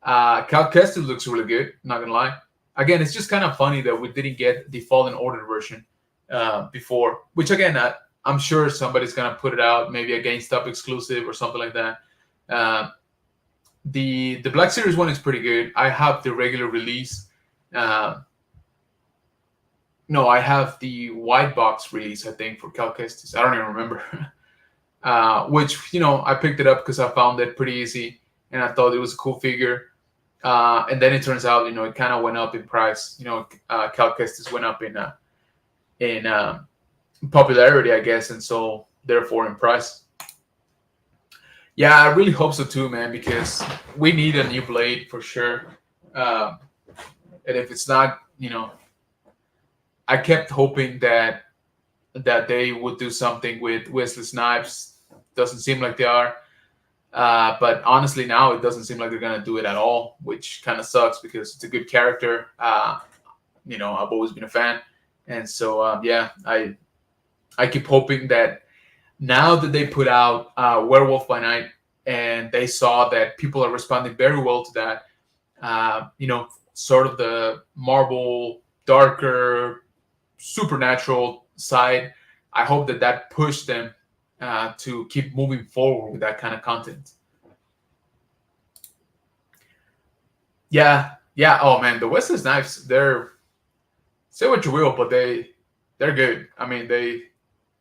Cal Kestis looks really good, not gonna lie. Again, it's just kind of funny that we didn't get the Fallen Order version before, which again, I'm sure somebody's gonna put it out, maybe a GameStop exclusive or something like that. The Black Series one is pretty good. I have the regular release. No, I have the white box release, I think, for Cal Kestis. I don't even remember. Which, I picked it up because I found it pretty easy and I thought it was a cool figure. And then it turns out, it kind of went up in price. Cal Kestis went up in popularity, I guess, and so therefore in price. Yeah, I really hope so too, man, because we need a new blade for sure. Um, and if it's not, I kept hoping that they would do something with Wesley Snipes. Doesn't seem like they are. But honestly, now it doesn't seem like they're gonna do it at all, which kind of sucks because it's a good character. I've always been a fan, and so yeah, I keep hoping that now that they put out Werewolf by Night and they saw that people are responding very well to that, sort of the Marvel darker supernatural side. I hope that pushed them to keep moving forward with that kind of content. Yeah, yeah. Oh man, the Wesley Snipes, they're say what you will, but they're good. I mean,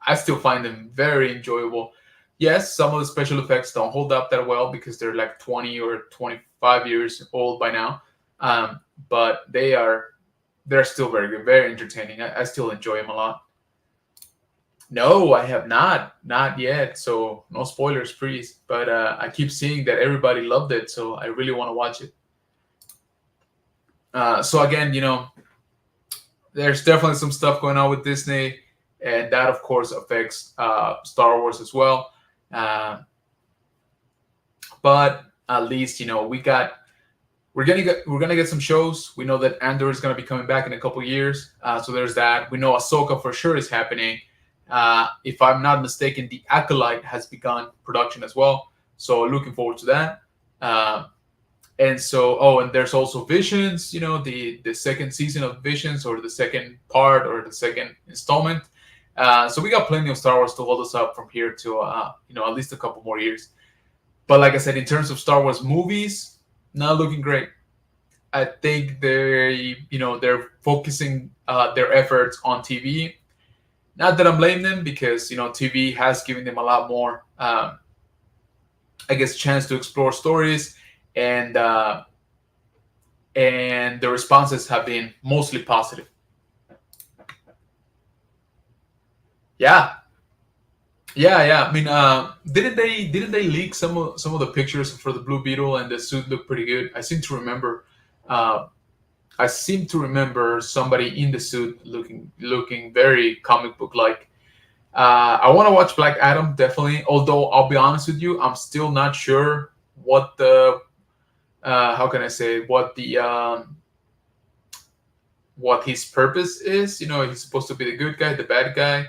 I still find them very enjoyable. Yes, some of the special effects don't hold up that well because they're like 20 or 25 years old by now. But they're still very good, very entertaining. I still enjoy them a lot. No, I have not yet. So no spoilers, please. But I keep seeing that everybody loved it, so I really want to watch it. So again, there's definitely some stuff going on with Disney, and that of course affects Star Wars as well. Uh, but at least we're gonna get some shows. We know that Andor is gonna be coming back in a couple years, so there's that. We know Ahsoka for sure is happening. If I'm not mistaken, the Acolyte has begun production as well, so looking forward to that. And so, and there's also Visions. The second season of Visions, or the second part, or the second installment. So we got plenty of Star Wars to hold us up from here to at least a couple more years. But like I said, in terms of Star Wars movies, not looking great. I think they're focusing their efforts on TV. Not that I'm blaming them, because TV has given them a lot more, I guess, chance to explore stories, and the responses have been mostly positive. Yeah, yeah. I mean, didn't they leak some of the pictures for the Blue Beetle, and the suit looked pretty good? Uh, I seem to remember somebody in the suit looking very comic book like. I want to watch Black Adam definitely. Although I'll be honest with you, I'm still not sure what the how can I say, what his purpose is. He's supposed to be the good guy, the bad guy,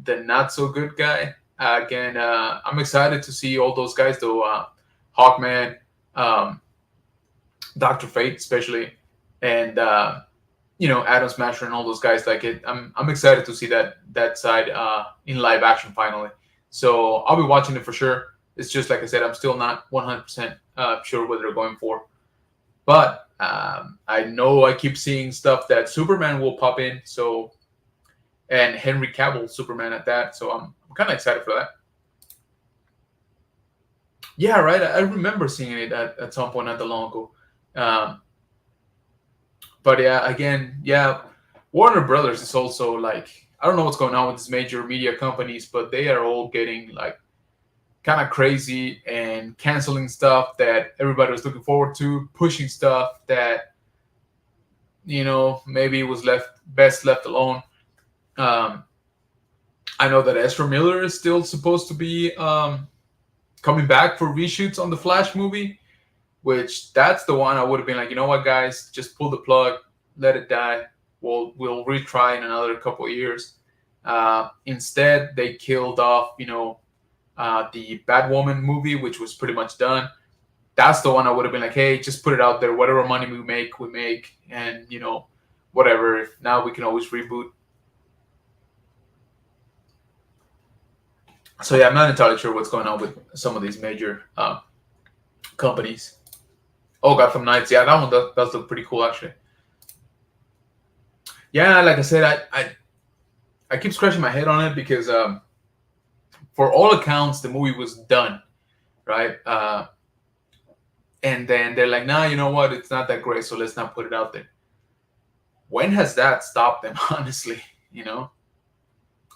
the not so good guy. Again, I'm excited to see all those guys though. Hawkman, um, Doctor Fate, especially, and Adam Smasher and all those guys. Like it, I'm excited to see that side in live action finally. So I'll be watching it for sure. It's just like I said, I'm still not 100% sure what they're going for. But I know I keep seeing stuff that Superman will pop in. So, and Henry Cavill Superman at that. So I'm kind of excited for that. Yeah, right. I remember seeing it at some point not that long ago. Um, but yeah, again, yeah, Warner Brothers is also like, I don't know what's going on with these major media companies, but they are all getting like kind of crazy and canceling stuff that everybody was looking forward to, pushing stuff that maybe was best left alone. Um, I know that Ezra Miller is still supposed to be coming back for reshoots on the Flash movie, which that's the one I would have been like, you know what, guys, just pull the plug, let it die. We'll retry in another couple of years. Instead, they killed off, the Batwoman movie, which was pretty much done. That's the one I would have been like, hey, just put it out there. Whatever money we make, and whatever. Now we can always reboot. So yeah, I'm not entirely sure what's going on with some of these major companies. Oh, Gotham Knights. Yeah, that one does look pretty cool actually. Yeah, like I said, I keep scratching my head on it because for all accounts the movie was done, right? And then they're like, nah, you know what? It's not that great, so let's not put it out there. When has that stopped them? Honestly,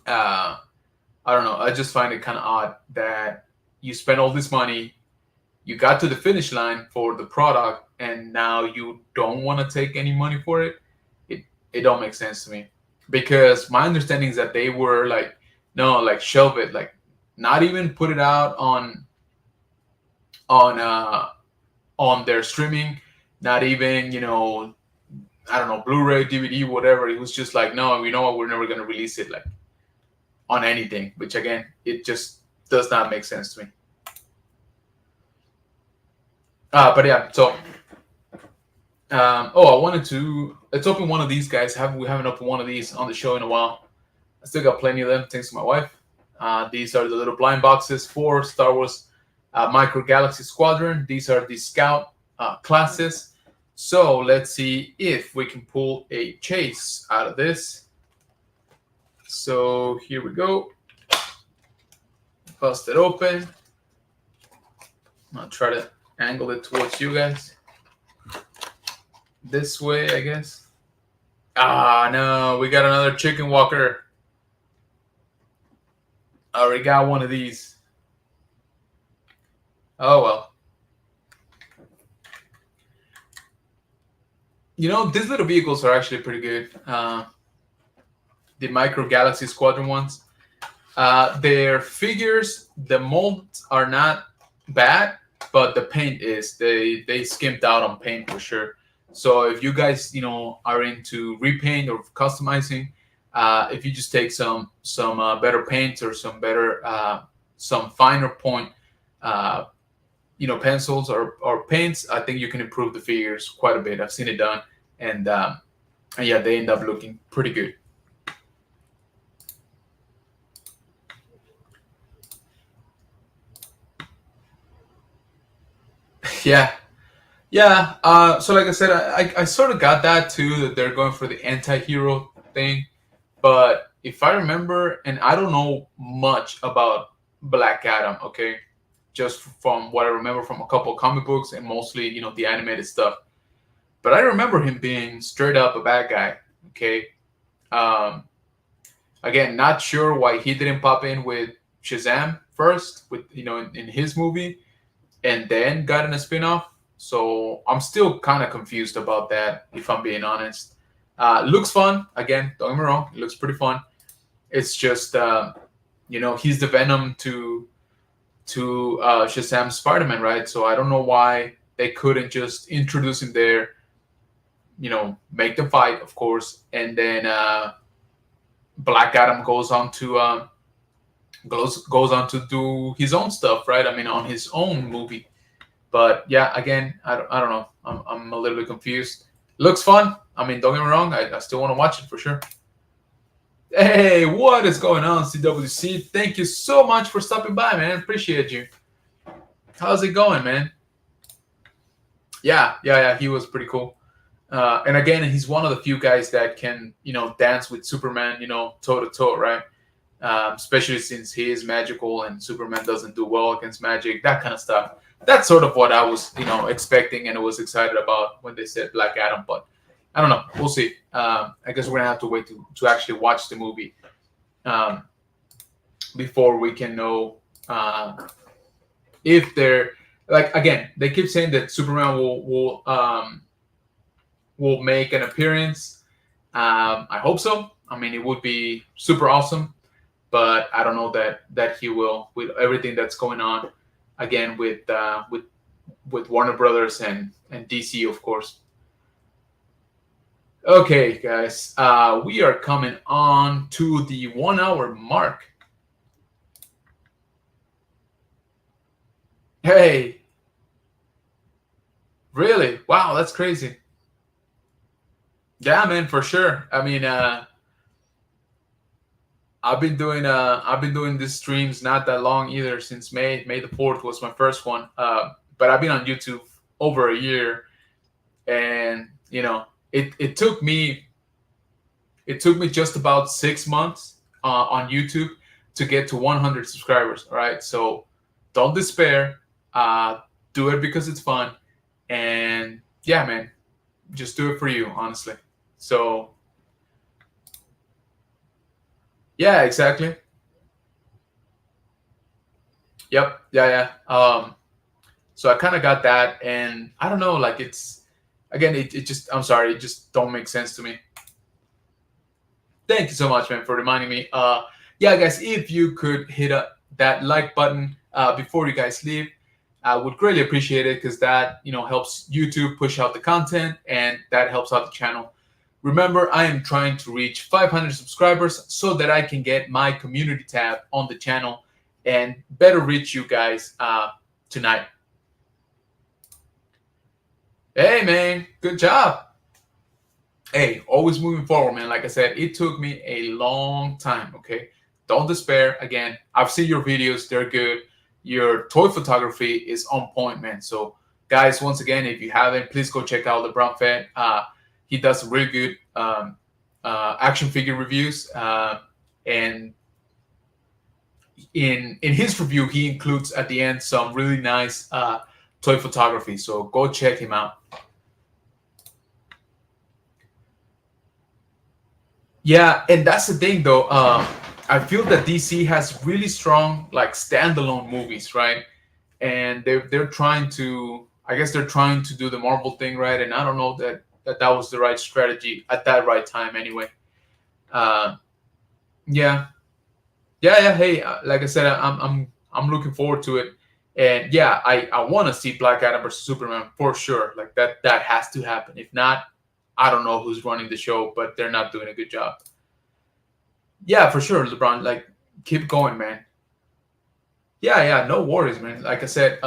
Uh, I don't know. I just find it kind of odd that you spend all this money, you got to the finish line for the product, and now you don't want to take any money for it. It don't make sense to me, because my understanding is that they were like, no, like shelve it, like not even put it out on uh on their streaming, not even, I don't know, Blu-ray, DVD, whatever. It was just like, no, you know what, we're never gonna release it like on anything, which again, it just does not make sense to me. But yeah, so I wanted to let's open one of these guys. We haven't opened one of these on the show in a while. I still got plenty of them, thanks to my wife. These are the little blind boxes for Star Wars Micro Galaxy Squadron. These are the Scout classes. So let's see if we can pull a chase out of this. So here we go. Bust it open. I'll try to angle it towards you guys. This way, I guess. Ah, no, we got another chicken walker. I already got one of these. Oh, well. These little vehicles are actually pretty good. The Micro Galaxy Squadron ones. Their figures, the molds are not bad, but the paint is. They skimped out on paint for sure. So if you guys, are into repaint or customizing, if you just take some better paints or some finer point, pencils or paints, I think you can improve the figures quite a bit. I've seen it done, and yeah, they end up looking pretty good. Yeah, yeah. So like I said, I sort of got that too, that they're going for the anti-hero thing. But if I remember, and I don't know much about Black Adam, okay, just from what I remember from a couple of comic books and mostly, the animated stuff. But I remember him being straight up a bad guy, okay. Um, Again, not sure why he didn't pop in with Shazam first, with in his movie, and then got in a spin-off. So I'm still kind of confused about that, if I'm being honest. Looks fun. Again, don't get me wrong. It looks pretty fun. It's just, he's the Venom to Shazam's Spider-Man, right? So I don't know why they couldn't just introduce him there, make them fight, of course, and then Black Adam goes on to do his own stuff, right? I mean, on his own movie. But yeah, again, I don't know. I'm a little bit confused. Looks fun. I mean, don't get me wrong. I still want to watch it for sure. Hey, what is going on, CWC? Thank you so much for stopping by, man. Appreciate you. How's it going, man? Yeah. He was pretty cool. And again, he's one of the few guys that can, dance with Superman, toe to toe, right? Especially since he is magical and Superman doesn't do well against magic, that kind of stuff. That's sort of what I was, expecting and was excited about when they said Black Adam. But I don't know. We'll see. I guess we're gonna have to wait to actually watch the movie before we can know if they're like. Again, they keep saying that Superman will make an appearance. I hope so. I mean, it would be super awesome, but I don't know that he will, with everything that's going on. Again, with Warner Brothers and DC, of course. Okay, guys, we are coming on to the 1 hour mark. Hey, really? Wow, that's crazy. Yeah, man, for sure. I mean, I've been doing these streams not that long either, since May the 4th was my first one. But I've been on YouTube over a year, and it took me just about 6 months on YouTube to get to 100 subscribers. All right, so don't despair. Do it because it's fun, and yeah, man, just do it for you, honestly. So Yeah, exactly. Yep. Yeah, yeah. So I kind of got that, and I don't know, like it's again, it just I'm sorry, it just don't make sense to me. Thank you so much, man, for reminding me. Yeah, guys, if you could hit up that like button before you guys leave, I would greatly appreciate it because that helps YouTube push out the content and that helps out the channel. Remember, I am trying to reach 500 subscribers so that I can get my community tab on the channel and better reach you guys tonight. Hey, man, good job. Hey, always moving forward, man. Like I said, it took me a long time. Okay, don't despair. Again, I've seen your videos; they're good. Your toy photography is on point, man. So, guys, once again, if you haven't, please go check out LeBron Fett. He does really good action figure reviews, and in his review, he includes at the end some really nice toy photography. So go check him out. Yeah, and that's the thing though. I feel that DC has really strong like standalone movies, right? And they're trying to, I guess they're trying to do the Marvel thing, right? And I don't know that was the right strategy at that right time, anyway. Uh, yeah, yeah, yeah. Hey, like I said, I'm looking forward to it, and yeah, I want to see Black Adam versus Superman for sure. Like that has to happen. If not, I don't know who's running the show, but they're not doing a good job. Yeah, for sure, LeBron. Like, keep going, man. Yeah, yeah, no worries, man. Like I said,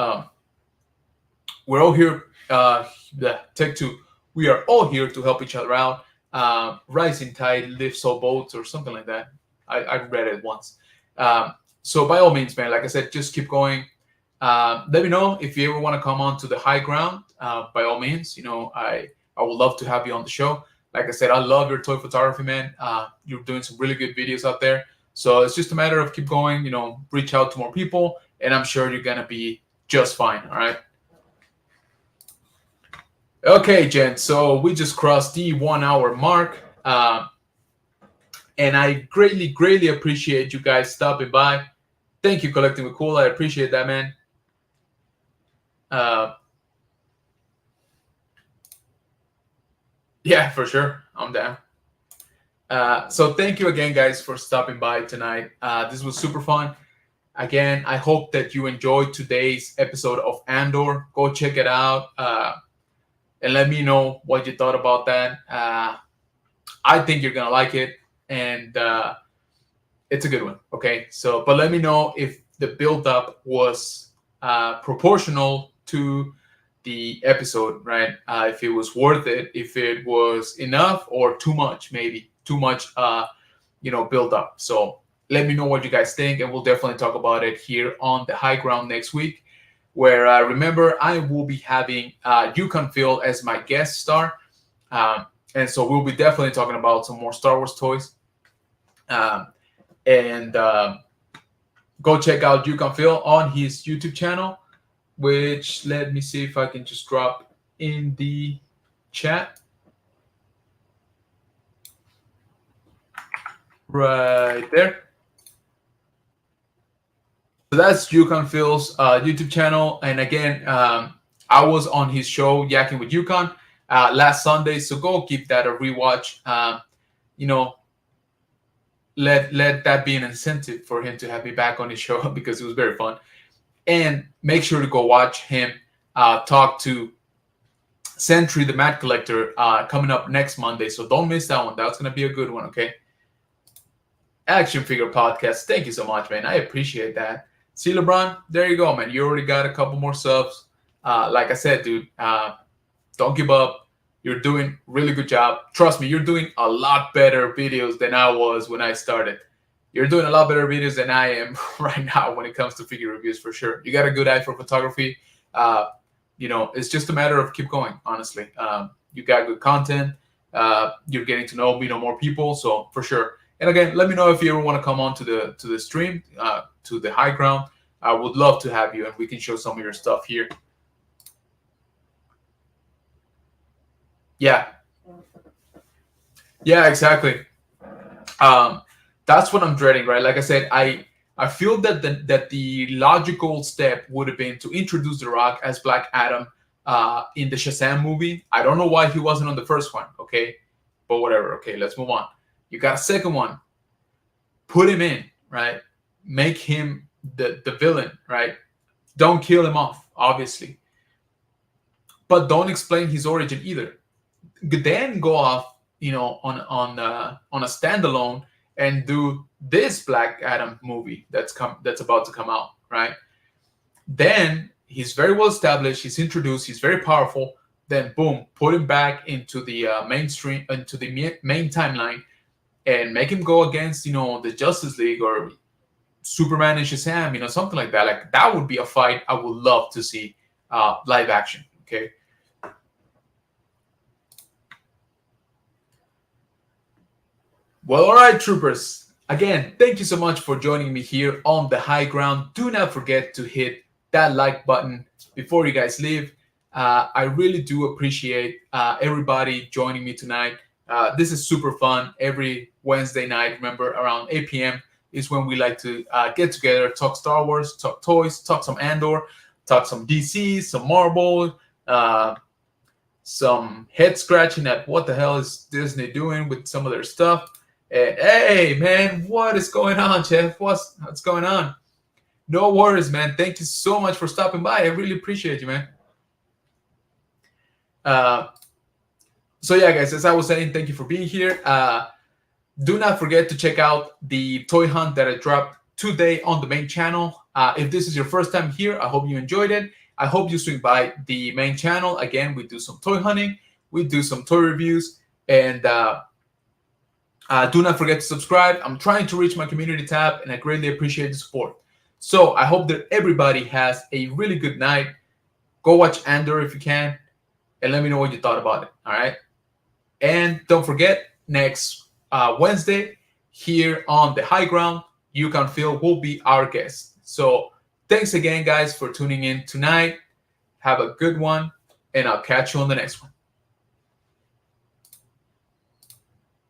we're all here. The Tech Two, we are all here to help each other out. Rising tide lifts all boats, or something like that. I read it once. So by all means, man. Like I said, just keep going. Let me know if you ever want to come on to the high ground. By all means, I would love to have you on the show. Like I said, I love your toy photography, man. You're doing some really good videos out there. So it's just a matter of keep going. Reach out to more people, and I'm sure you're gonna be just fine. All right. Okay, Jen. So we just crossed the 1 hour mark, and I greatly, greatly appreciate you guys stopping by. Thank you, Collecting with Cool. I appreciate that, man. Uh, yeah, for sure. I'm down. So thank you again, guys, for stopping by tonight. This was super fun. Again, I hope that you enjoyed today's episode of Andor. Go check it out and let me know what you thought about that. I think you're gonna like it, and it's a good one. Okay, so but let me know if the build up was proportional to the episode, right? If it was worth it, if it was enough or too much, maybe too much, build up. So let me know what you guys think, and we'll definitely talk about it here on the high ground next week. Where remember, I will be having Yukon Phil as my guest star, and so we'll be definitely talking about some more Star Wars toys. Um, and Go check out Yukon Phil on his YouTube channel, which let me see if I can just drop in the chat right there. So that's Yukon Phil's YouTube channel, and again, I was on his show Yakking with Yukon last Sunday, so go give that a rewatch. You know, let that be an incentive for him to have me back on his show because it was very fun. And make sure to go watch him talk to Sentry the Mat Collector coming up next Monday. So don't miss that one. That's going to be a good one, okay? Action Figure Podcast. Thank you so much, man. I appreciate that. See, LeBron, there you go, man. You already got a couple more subs. Like I said, dude, don't give up. You're doing really good job. Trust me, you're doing a lot better videos than I was when I started. You're doing a lot better videos than I am right now when it comes to figure reviews, for sure. You got a good eye for photography. It's just a matter of keep going, honestly. You got good content. You're getting to know more people, so for sure. And again, let me know if you ever want to come on to the stream, to the high ground. I would love to have you, and we can show some of your stuff here. Yeah, yeah, exactly. Um, That's what I'm dreading, right? Like I said, I feel that the logical step would have been to introduce The Rock as Black Adam in the Shazam movie. I don't know why he wasn't on the first one, okay? But whatever, okay, let's move on. You got a second one. Put him in, right? Make him the villain, right? Don't kill him off, obviously. But don't explain his origin either. Then go off, on a standalone and do this Black Adam movie that's about to come out, right? Then he's very well established, he's introduced, he's very powerful. Then boom, put him back into the mainstream, into the main timeline, and make him go against the Justice League or Superman and Shazam, something like that. Like that would be a fight I would love to see live action. Okay. Well, all right, troopers. Again, thank you so much for joining me here on the high ground. Do not forget to hit that like button before you guys leave. I really do appreciate everybody joining me tonight. This is super fun. Every Wednesday night, remember, around 8 p.m. is when we like to get together, talk Star Wars, talk toys, talk some Andor, talk some DC, some Marvel, some head scratching at what the hell is Disney doing with some of their stuff. And hey, man, what is going on, Jeff? What's going on? No worries, man. Thank you so much for stopping by. I really appreciate you, man. So yeah, guys, as I was saying, thank you for being here. Do not forget to check out the toy hunt that I dropped today on the main channel. If this is your first time here, I hope you enjoyed it. I hope you swing by the main channel. Again, we do some toy hunting, we do some toy reviews, and do not forget to subscribe. I'm trying to reach my community tab, and I greatly appreciate the support. So I hope that everybody has a really good night. Go watch Andor if you can, and let me know what you thought about it. All right. And don't forget, next Wednesday here on the high ground, Yukon Phil will be our guest. So thanks again, guys, for tuning in tonight. Have a good one, and I'll catch you on the next one.